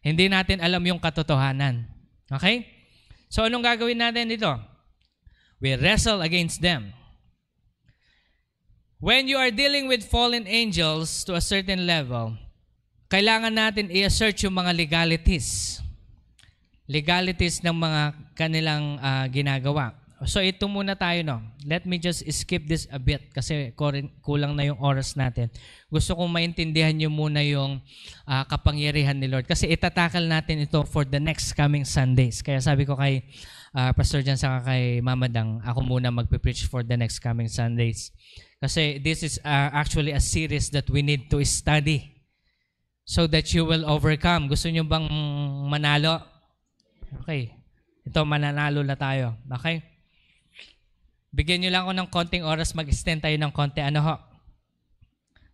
Hindi natin alam yung katotohanan. Okay? So anong gagawin natin dito? We wrestle against them. When you are dealing with fallen angels to a certain level, kailangan natin i-assert yung mga legalities. Legalities ng mga kanilang ginagawa. So ito muna tayo, no. Let me just skip this a bit kasi kulang na yung oras natin. Gusto kong maintindihan nyo muna yung kapangyarihan ni Lord. Kasi itatakal natin ito for the next coming Sundays. Kaya sabi ko kay Pastor Jan saka kay Mama Dang, ako muna magpipreach for the next coming Sundays. Kasi this is actually a series that we need to study so that you will overcome. Gusto nyo bang manalo? Okay. Ito, mananalo na tayo. Okay? Bigyan nyo lang ako ng konting oras, mag-extend tayo ng konti. Ano ho?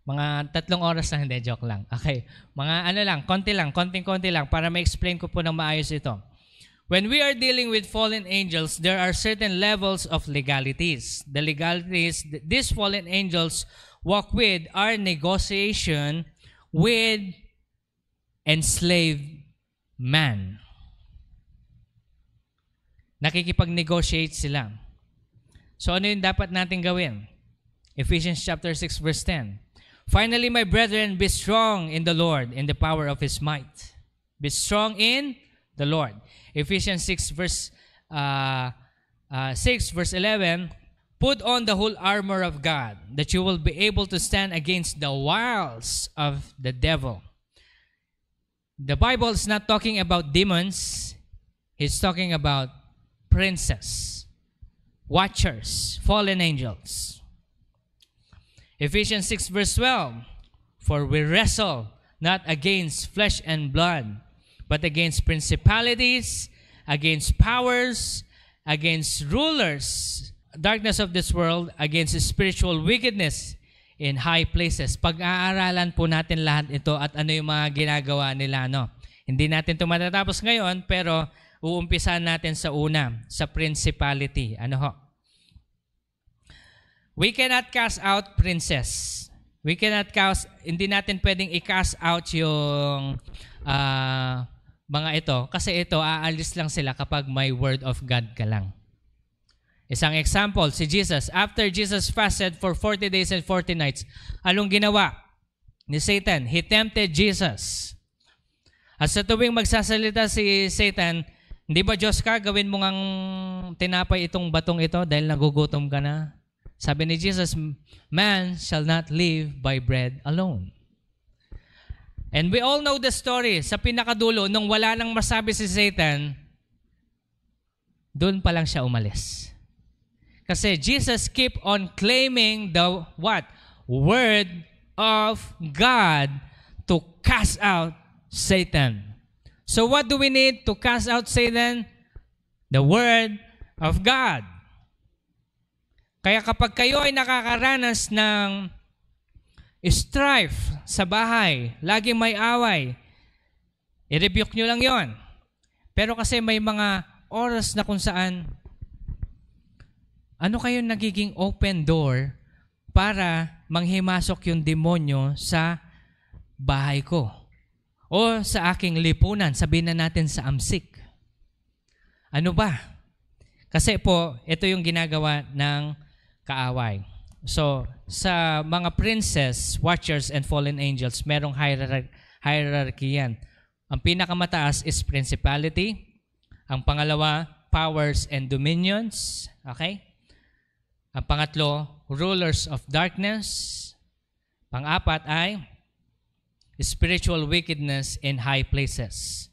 Mga 3 oras lang, hindi, joke lang. Okay, mga ano lang, konting-konti lang para ma-explain ko po ng maayos ito. When we are dealing with fallen angels, there are certain levels of legalities. The legalities these fallen angels walk with are negotiation with enslaved man. Nakikipag-negotiate sila. So ano yung dapat natin gawin? Ephesians chapter 6 verse 10. Finally, my brethren, be strong in the Lord, in the power of His might. Be strong in the Lord. Ephesians 6 verse 11, put on the whole armor of God, that you will be able to stand against the wiles of the devil. The Bible is not talking about demons. It's talking about princes, watchers, fallen angels. Ephesians 6 verse 12, for we wrestle not against flesh and blood, but against principalities, against powers, against rulers, darkness of this world, against spiritual wickedness in high places. Pag-aaralan po natin lahat ito at ano yung mga ginagawa nila, no? Hindi natin ito matatapos ngayon, pero uumpisahan natin sa una, sa principality. Ano ho? We cannot cast out princes. Hindi natin pwedeng i-cast out yung mga ito. Kasi ito, aalis lang sila kapag may word of God ka lang. Isang example, si Jesus. After Jesus fasted for 40 days and 40 nights, anong ginawa ni Satan? He tempted Jesus. At sa tuwing magsasalita si Satan, hindi ba Diyos ka, gawin mo ngang tinapay itong batong ito dahil nagugutom ka na? Sabi ni Jesus, man shall not live by bread alone. And we all know the story. Sa pinakadulo, nung wala nang masabi si Satan, doon pa lang siya umalis. Kasi Jesus keep on claiming the what? Word of God to cast out Satan. So what do we need to cast out Satan? The Word of God. Kaya kapag kayo ay nakakaranas ng strife sa bahay, laging may away, i-rebuke nyo lang yon. Pero kasi may mga oras na kung saan, ano kayo nagiging open door para manghimasok yung demonyo sa bahay ko? O sa aking lipunan, sabihin na natin sa amsik. Ano ba? Kasi po, ito yung ginagawa ng kaaway. So, sa mga princes, watchers, and fallen angels, merong hierarchy yan. Ang pinakamataas is principality. Ang pangalawa, powers and dominions. Okay? Ang pangatlo, rulers of darkness. Pang-apat ay spiritual wickedness in high places.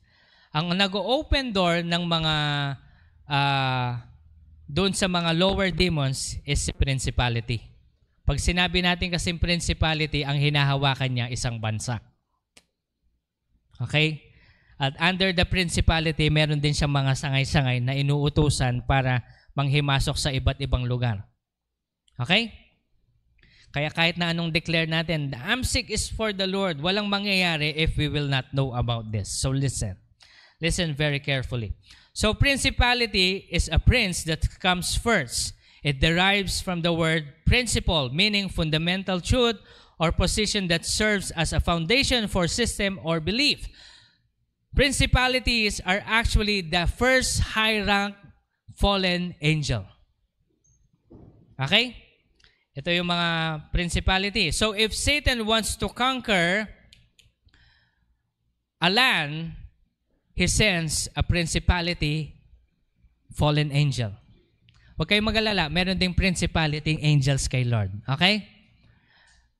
Ang nag-open door ng mga doon sa mga lower demons is principality. Pag sinabi natin kasi principality, ang hinahawakan niya isang bansa. Okay? At under the principality, meron din siyang mga sangay-sangay na inuutusan para manghimasok sa iba't ibang lugar. Okay? Kaya kahit na anong declare natin, the AMSIC is for the Lord, walang mangyayari if we will not know about this. So listen. Listen very carefully. So principality is a prince that comes first. It derives from the word principle, meaning fundamental truth or position that serves as a foundation for system or belief. Principalities are actually the first high-rank fallen angel. Okay? Ito yung mga principality. So if Satan wants to conquer a land, he sends a principality, fallen angel. Huwag kayong mag-alala, meron ding principality angels kay Lord. Okay?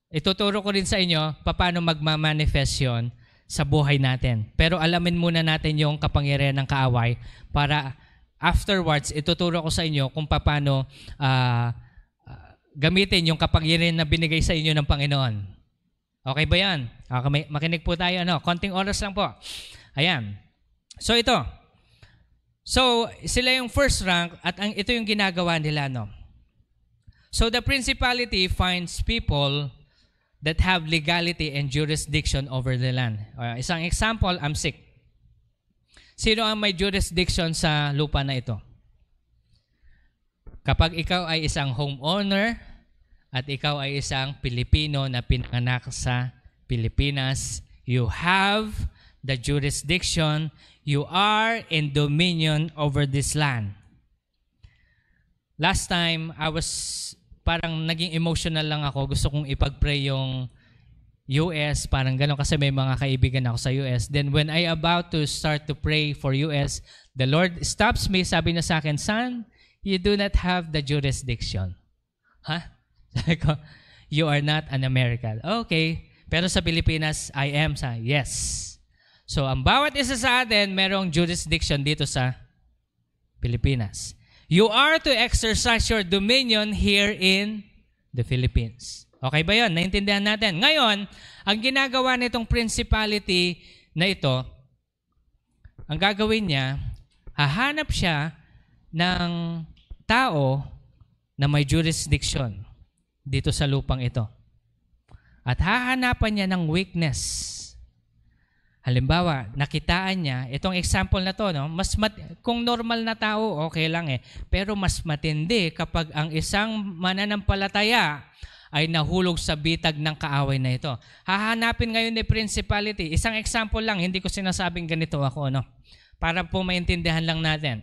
Ituturo ko rin sa inyo paano magmamanifest yun sa buhay natin. Pero alamin muna natin yung kapangyarihan ng kaaway para afterwards, ituturo ko sa inyo kung paano gamitin yung kapangyarihan na binigay sa inyo ng Panginoon. Okay ba yan? Okay, makinig po tayo. Konting oras lang po. Ayan. So ito. So sila yung first rank at ito yung ginagawa nila. So the principality finds people that have legality and jurisdiction over the land. Isang example, I'm sick. Sino ang may jurisdiction sa lupa na ito? Kapag ikaw ay isang homeowner at ikaw ay isang Pilipino na pinanganak sa Pilipinas, you have the jurisdiction, you are in dominion over this land. Last time, parang naging emotional lang ako. Gusto kong ipag-pray yung US, parang gano'n kasi may mga kaibigan ako sa US. Then when I about to start to pray for US, the Lord stops me, sabi niya sa akin, "Son, you do not have the jurisdiction." Huh? Sabi ko, "You are not an American." Okay. Pero sa Pilipinas, I am. Yes. So, ang bawat isa sa atin, merong jurisdiction dito sa Pilipinas. You are to exercise your dominion here in the Philippines. Okay ba yun? Naintindihan natin. Ngayon, ang ginagawa nitong principality na ito, ang gagawin niya, hahanap siya ng tao na may jurisdiction dito sa lupang ito. At hahanapan niya ng weakness. Halimbawa, nakitaan niya, itong example na to, no? Kung normal na tao, okay lang eh. Pero mas matindi kapag ang isang mananampalataya ay nahulog sa bitag ng kaaway na ito. Hahanapin ngayon ni principality. Isang example lang, hindi ko sinasabing ganito ako, no? Para po maintindihan lang natin.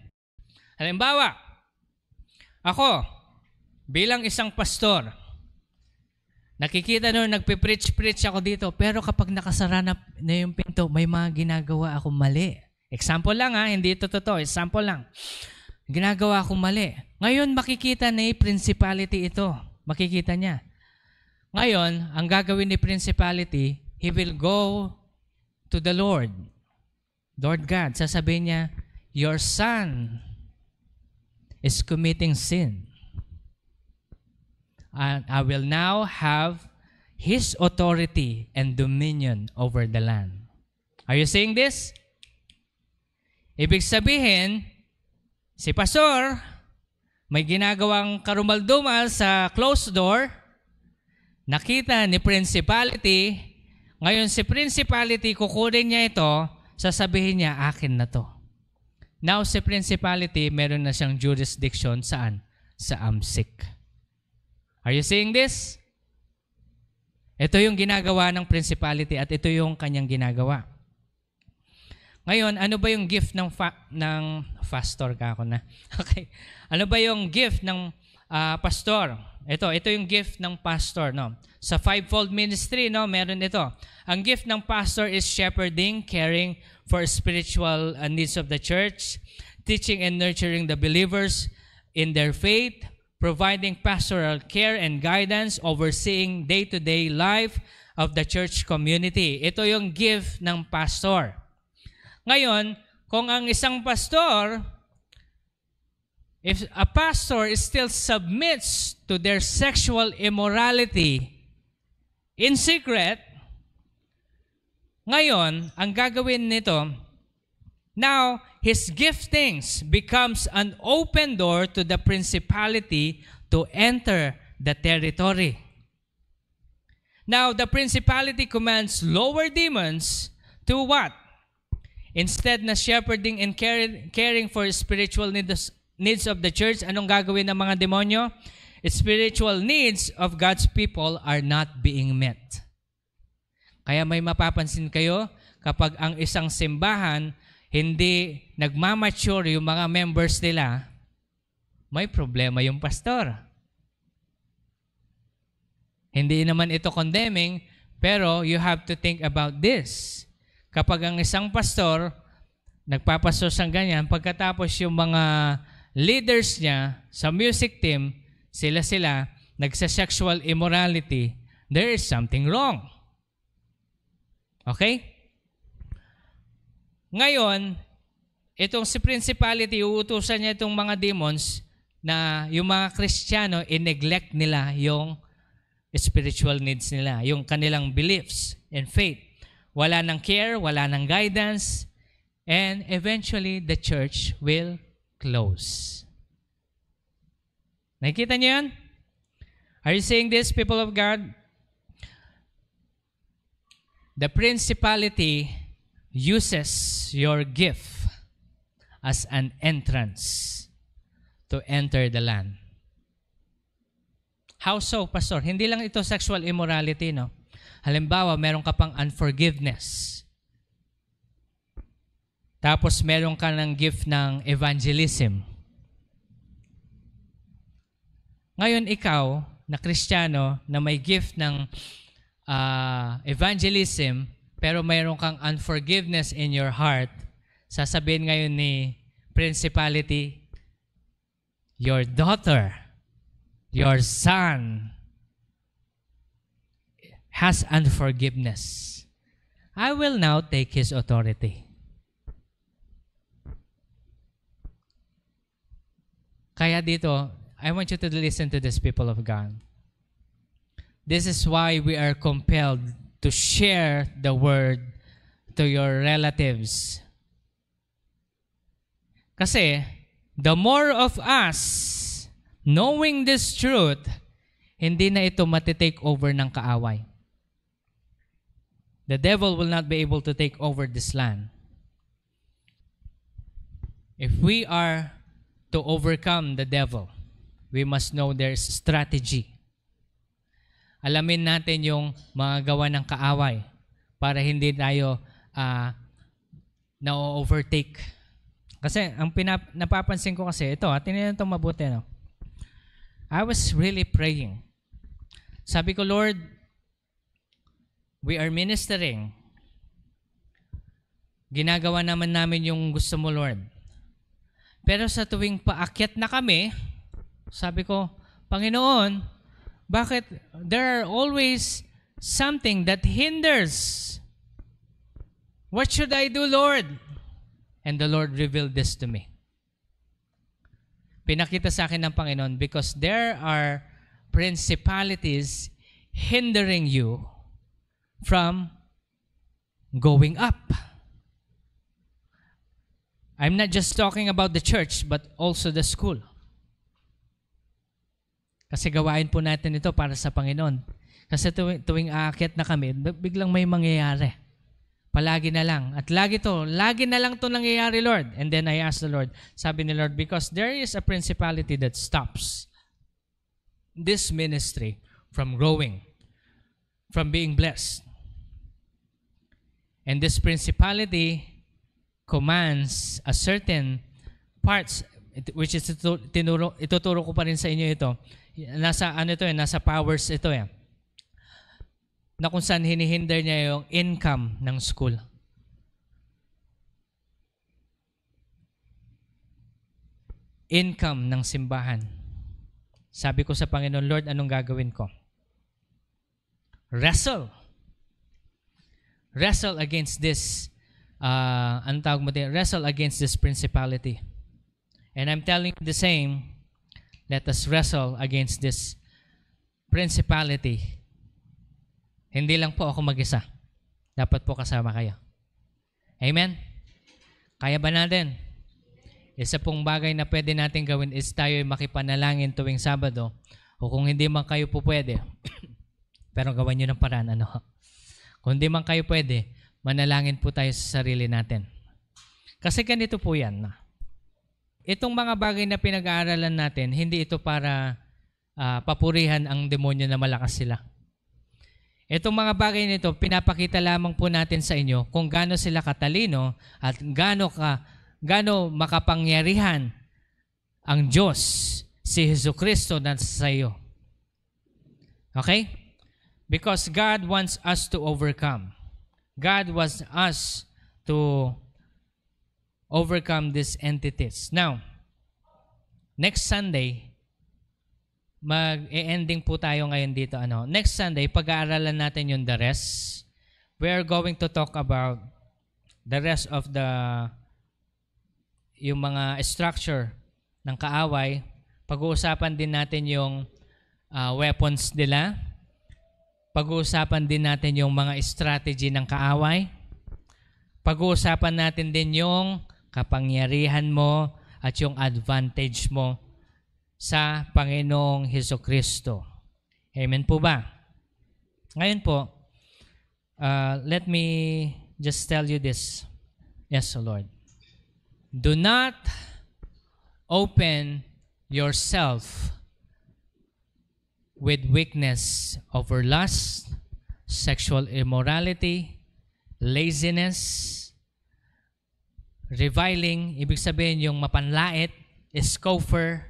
Halimbawa, ako, bilang isang pastor, nakikita nyo, nagpipreach ako dito, pero kapag nakasara na yung pinto, may mga ginagawa akong mali. Example lang ha, hindi ito totoo, example lang. Ginagawa akong mali. Ngayon, makikita ni principality ito. Makikita niya. Ngayon, ang gagawin ni principality, he will go to the Lord. Lord God, sasabihin niya, your son is committing sin. And I will now have his authority and dominion over the land. Are you seeing this? Ibig sabihin, si pastor, may ginagawang karumaldumal sa closed door, nakita ni principality, ngayon si principality, kukunin niya ito, sasabihin niya, akin na to. Now si principality, meron na siyang jurisdiction saan? Sa AMSIC. Are you seeing this? Ito yung ginagawa ng principality at ito yung kanyang ginagawa. Ngayon, ano ba yung gift ng pastor ka ako na? Okay. Ano ba yung gift ng pastor? Ito yung gift ng pastor, no? Sa fivefold ministry, no, meron ito. Ang gift ng pastor is shepherding, caring for spiritual needs of the church, teaching and nurturing the believers in their faith, providing pastoral care and guidance, overseeing day-to-day life of the church community. Ito yung gift ng pastor. Ngayon, kung ang isang pastor, if a pastor still submits to their sexual immorality in secret, ngayon, ang gagawin nito, now, his giftings becomes an open door to the principality to enter the territory. Now, the principality commands lower demons to what? Instead na shepherding and caring for spiritual needs of the church, anong gagawin ng mga demonyo? Spiritual needs of God's people are not being met. Kaya may mapapansin kayo, kapag ang isang simbahan hindi nagmamature yung mga members nila, may problema yung pastor. Hindi naman ito condemning, pero you have to think about this. Kapag ang isang pastor, nagpapastor sa ganyan, pagkatapos yung mga leaders niya sa music team, sila nagsa-sexual immorality, there is something wrong. Okay? Ngayon, itong si principality, uutusan niya itong mga demons na yung mga Kristiyano, i-neglect nila yung spiritual needs nila, yung kanilang beliefs and faith. Wala nang care, wala nang guidance, and eventually the church will close. Nakikita niyo yan? Are you seeing this, people of God? The principality uses your gift as an entrance to enter the land. How so, Pastor? Hindi lang ito sexual immorality, no? Halimbawa, meron ka pang unforgiveness. Tapos meron ka ng gift ng evangelism. Ngayon ikaw, na Kristiyano, na may gift ng evangelism, pero mayroon kang unforgiveness in your heart, sasabihin ngayon ni principality, your daughter, your son has unforgiveness. I will now take his authority. Kaya dito, I want you to listen to this, people of God. This is why we are compelled to share the word to your relatives. Kasi, the more of us knowing this truth, hindi na ito matitake over ng kaaway. The devil will not be able to take over this land. If we are to overcome the devil, we must know there's strategy. Alamin natin yung mga gawa ng kaaway para hindi tayo na-overtake. Kasi ang napapansin ko kasi, ito, tingnan ito mabuti. No? I was really praying. Sabi ko, Lord, we are ministering. Ginagawa naman namin yung gusto mo, Lord. Pero sa tuwing paakyat na kami, sabi ko, Panginoon, bakit there are always something that hinders? What should I do, Lord? And the Lord revealed this to me. Pinakita sa akin ng Panginoon because there are principalities hindering you from going up. I'm not just talking about the church, but also the school. Kasi gawain po natin ito para sa Panginoon. Kasi tuwing aakyat na kami, biglang may mangyayari. Palagi na lang. At lagi na lang to nangyayari, Lord. And then I asked the Lord, sabi ni Lord, because there is a principality that stops this ministry from growing, from being blessed. And this principality commands a certain parts, which is ituturo ko pa rin sa inyo ito. Nasa powers ito eh. Na kung saan hinihinder niya yung income ng school. Income ng simbahan. Sabi ko sa Panginoon, Lord, anong gagawin ko? Wrestle against this wrestle against this principality. And I'm telling you the same, let us wrestle against this principality. Hindi lang po ako mag-isa. Dapat po kasama kayo. Amen? Kaya ba natin? Isa pong bagay na pwede natin gawin is tayo makipanalangin tuwing Sabado. O kung hindi man kayo po pwede, pero gawan nyo ng paraan, Kung hindi man kayo pwede, manalangin po tayo sa sarili natin. Kasi ganito po yan. Itong mga bagay na pinag-aaralan natin, hindi ito para papurihan ang demonyo na malakas sila. Itong mga bagay nito, pinapakita lamang po natin sa inyo kung gaano sila katalino at gaano makapangyarihan ang Diyos, si Jesucristo na sa iyo. Okay? Because God wants us to overcome. God wants us to overcome these entities. Now, next Sunday, mag-e-ending po tayo ngayon dito. Next Sunday, pag-aaralan natin yung the rest. We are going to talk about the rest of yung mga structure ng kaaway. Pag-uusapan din natin yung weapons nila. Pag-uusapan din natin yung mga strategy ng kaaway. Pag-uusapan natin din yung kapangyarihan mo at yung advantage mo sa Panginoong Hesukristo. Amen po ba? Ngayon po, let me just tell you this. Yes, Lord. Do not open yourself with weakness over lust, sexual immorality, laziness, reviling, ibig sabihin yung mapanlait, scoffer.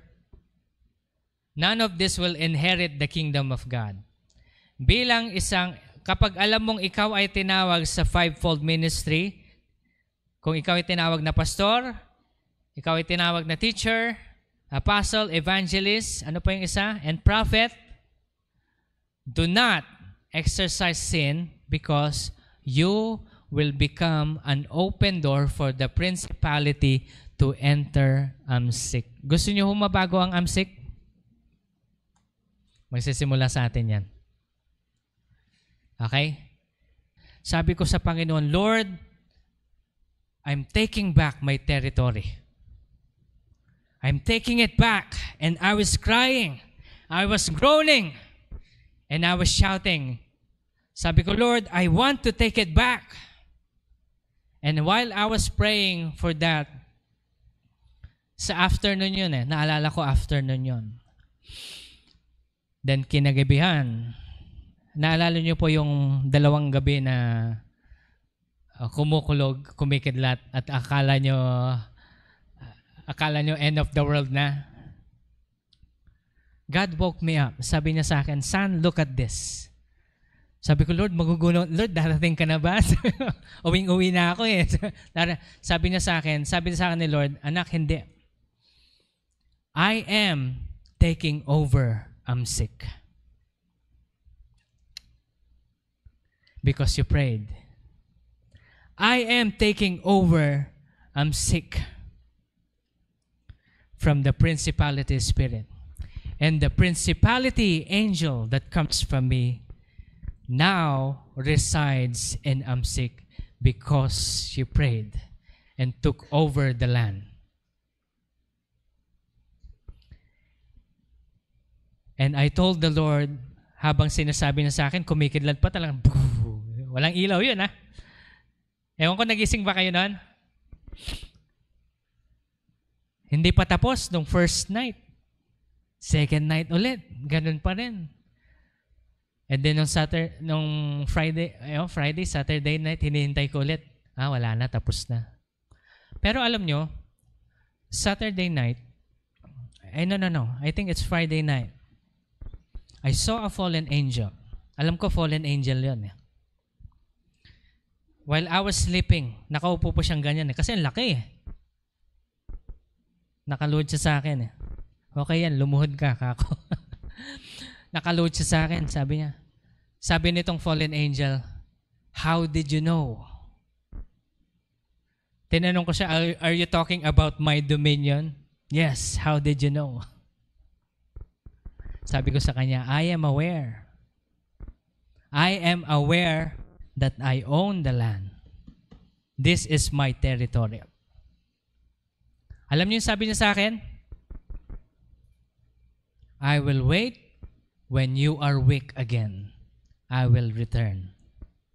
None of this will inherit the kingdom of God. Bilang kapag alam mong ikaw ay tinawag sa fivefold ministry, kung ikaw ay tinawag na pastor, ikaw ay tinawag na teacher, apostle, evangelist, ano pa yung isa? And prophet, do not exercise sin because you will become an open door for the principality to enter AMSIC. Gusto niyo mabago ang AMSIC? Magsisimula sa atin yan. Okay? Sabi ko sa Panginoon, Lord, I'm taking back my territory. I'm taking it back. And I was crying. I was groaning. And I was shouting. Sabi ko, Lord, I want to take it back. And while I was praying for that, sa afternoon yun naalala ko afternoon yun. Then kinagabihan, naalala niyo po yung 2 gabi na kumukulog, kumikidlat at akala nyo end of the world na. God woke me up. Sabi niya sa akin, son, look at this. Sabi ko, Lord, magugulo. Lord, darating ka na ba? Uwing-uwi na ako eh. Sabi niya sa akin ni Lord, anak, hindi. I am taking over AMSIC. Because you prayed. I am taking over AMSIC from the principality spirit. And the principality angel that comes from me now resides in AMSIC because you prayed and took over the land. And I told the Lord, habang sinasabi niya sa akin, kumikidlat pa talagang, walang ilaw yun Ewan ko, nagising ba kayo nun? Hindi pa tapos nung first night. Second night ulit, ganun pa rin. And then nung Friday, Saturday night, hinihintay ko ulit. Wala na, tapos na. Pero alam nyo, Saturday night, no. I think it's Friday night. I saw a fallen angel. Alam ko fallen angel yun While I was sleeping, nakaupo po siyang ganyan kasi ang laki Nakaluhod siya sa akin Okay yan, lumuhod ka, kako. Nakaluhod siya sa akin, sabi niya. Sabi nitong fallen angel, how did you know? Tinanong ko siya, are you talking about my dominion? Yes, how did you know? Sabi ko sa kanya, I am aware. I am aware that I own the land. This is my territory. Alam niyo yung sabi niya sa akin? I will wait when you are weak again. I will return.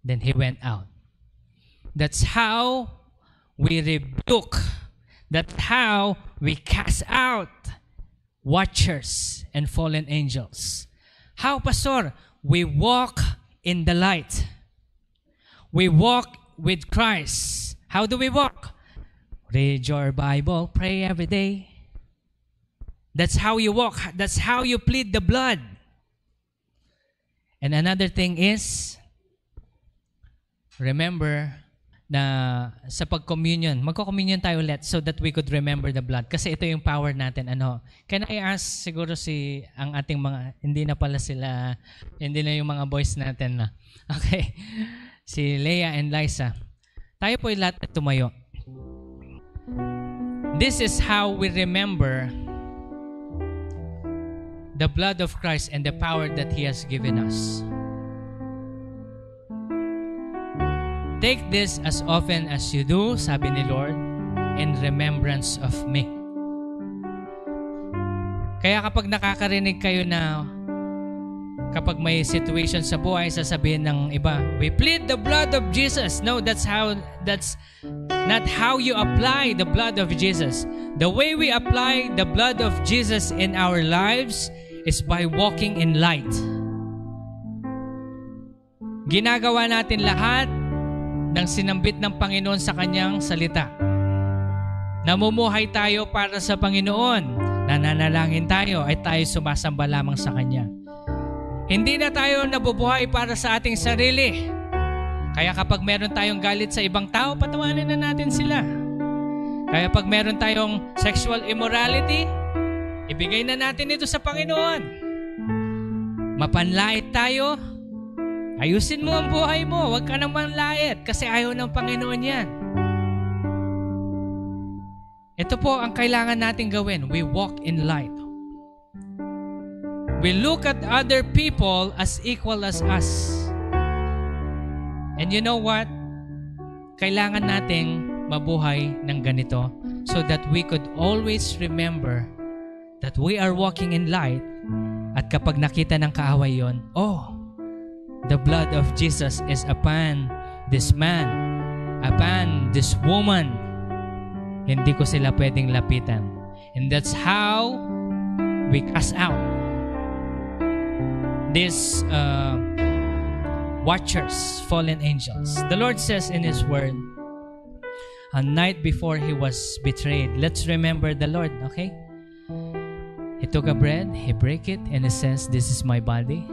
Then he went out. That's how we rebuke. That's how we cast out watchers and fallen angels. How, Pastor? We walk in the light. We walk with Christ. How do we walk? Read your Bible, pray every day. That's how you walk. That's how you plead the blood. And another thing is, remember na sa pag-communion, magko-communion tayo ulit so that we could remember the blood. Kasi ito yung power natin. Can I ask siguro ang ating mga, hindi na pala sila, hindi na yung mga boys natin na. Okay. Si Leah and Liza. Tayo po yung lahat tumayo. This is how we remember the blood of Christ and the power that He has given us. Take this as often as you do, sabi ni Lord, in remembrance of me. Kaya kapag nakakarinig kayo na kapag may situation sa buhay, sasabihin ng iba, we plead the blood of Jesus. No, that's not how you apply the blood of Jesus. The way we apply the blood of Jesus in our lives is by walking in light. Ginagawa natin lahat ng sinambit ng Panginoon sa kanyang salita. Namumuhay tayo para sa Panginoon. Nananalangin tayo ay tayo sumasamba lamang sa Kanya. Hindi na tayo nabubuhay para sa ating sarili. Kaya kapag meron tayong galit sa ibang tao, patawanin na natin sila. Kaya pag meron tayong sexual immorality, ibigay na natin ito sa Panginoon. Mapanlait tayo, ayusin mo ang buhay mo. Huwag ka naman lait kasi ayaw ng Panginoon yan. Ito po ang kailangan natin gawin. We walk in light. We look at other people as equal as us. And you know what? Kailangan nating mabuhay ng ganito so that we could always remember that we are walking in light. At kapag nakita ng kaaway yon, oh, the blood of Jesus is upon this man, upon this woman. Hindi ko sila pwedeng lapitan. And that's how we cast out these watchers, fallen angels. The Lord says in His Word, a night before He was betrayed, let's remember the Lord, okay? He took a bread, He broke it, and He says, this is my body.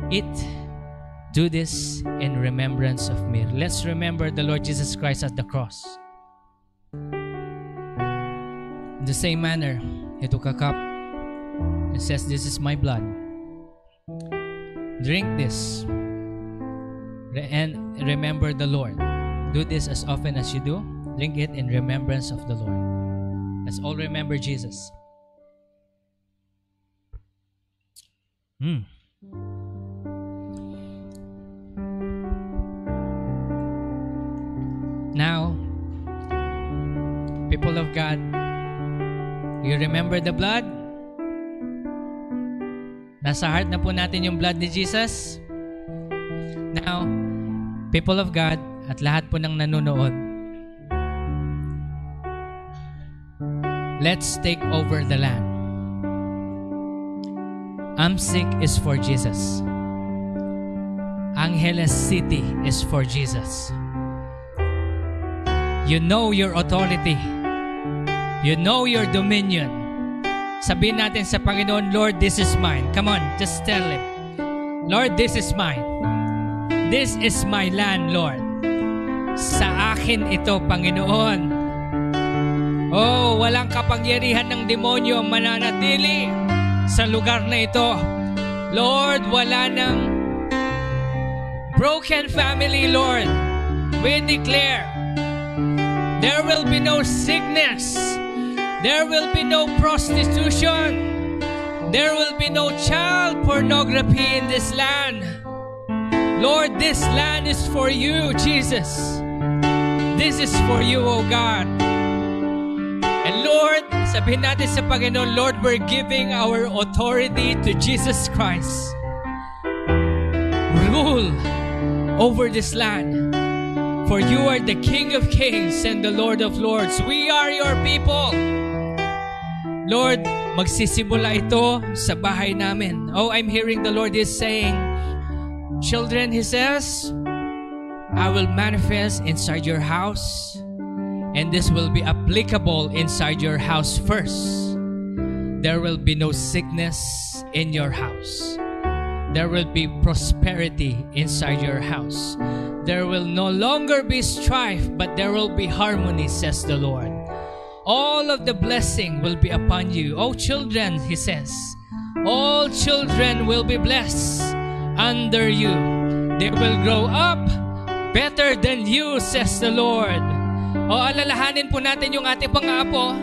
Eat, do this in remembrance of me. Let's remember the Lord Jesus Christ at the cross. In the same manner, He took a cup and says, this is my blood. Drink this and remember the Lord. Do this as often as you do. Drink it in remembrance of the Lord. Let's all remember Jesus. Now, people of God, you remember the blood? Nasa heart na po natin yung blood ni Jesus. Now, people of God, at lahat po ng nanonood, let's take over the land. Amsik is for Jesus. Angeles City is for Jesus. You know your authority. You know your dominion. Sabihin natin sa Panginoon, Lord, this is mine. Come on, just tell Him. Lord, this is mine. This is my land, Lord. Sa akin ito, Panginoon. Oh, walang kapangyarihan ng demonyo mananatili sa lugar na ito. Lord, wala ng broken family, Lord. We declare, there will be no sickness. There will be no prostitution. There will be no child pornography in this land. Lord, this land is for you, Jesus. This is for you, O God. And Lord, sabihin natin sa Panginoon, Lord, we're giving our authority to Jesus Christ. Rule over this land. For you are the King of Kings and the Lord of Lords. We are your people. Lord, magsisimula ito sa bahay namin. Oh, I'm hearing the Lord is saying, children, He says, I will manifest inside your house, and this will be applicable inside your house first. There will be no sickness in your house. There will be prosperity inside your house. There will no longer be strife, but there will be harmony, says the Lord. All of the blessing will be upon you. Oh, children, He says, all children will be blessed under you. They will grow up better than you, says the Lord. O, alalahanin po natin yung ating pang-apo.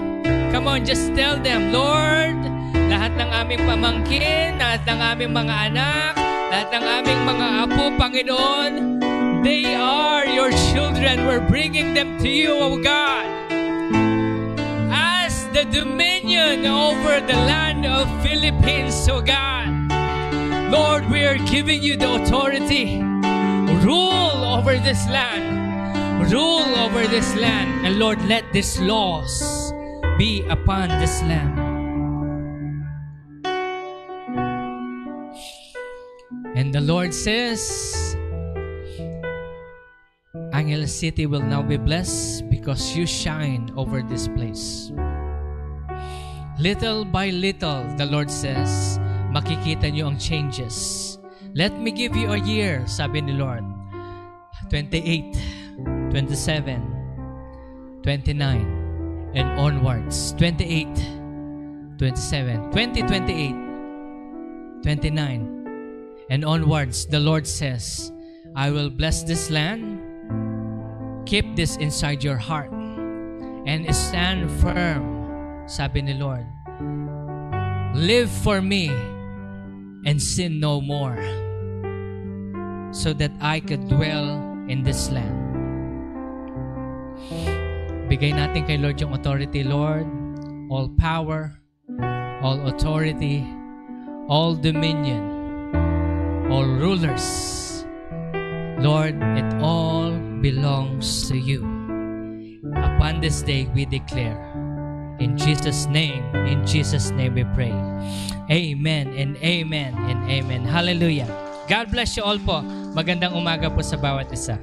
Come on, just tell them, Lord, lahat ng aming pamangkin, lahat ng aming mga anak, lahat ng aming mga apo, Panginoon, they are your children. We're bringing them to you, O God. As the dominion over the land of Philippines, O God, Lord, we are giving you the authority. Rule over this land. Rule over this land. And Lord, let these laws be upon this land. And the Lord says, Angeles City will now be blessed because you shine over this place. Little by little, the Lord says, makikita niyo ang changes. Let me give you a year, sabi ni Lord. 28, 27, 29, and onwards. 28, 27, 2028, 29, and onwards. The Lord says, I will bless this land. Keep this inside your heart and stand firm, sabi ni Lord. Live for me and sin no more, so that I could dwell in this land. Bigay natin kay Lord yung authority, Lord. All power, all authority, all dominion, all rulers. Lord, it all belongs to you. Upon this day we declare, in Jesus' name we pray. Amen and amen and amen. Hallelujah. God bless you all po. Magandang umaga po sa bawat isa.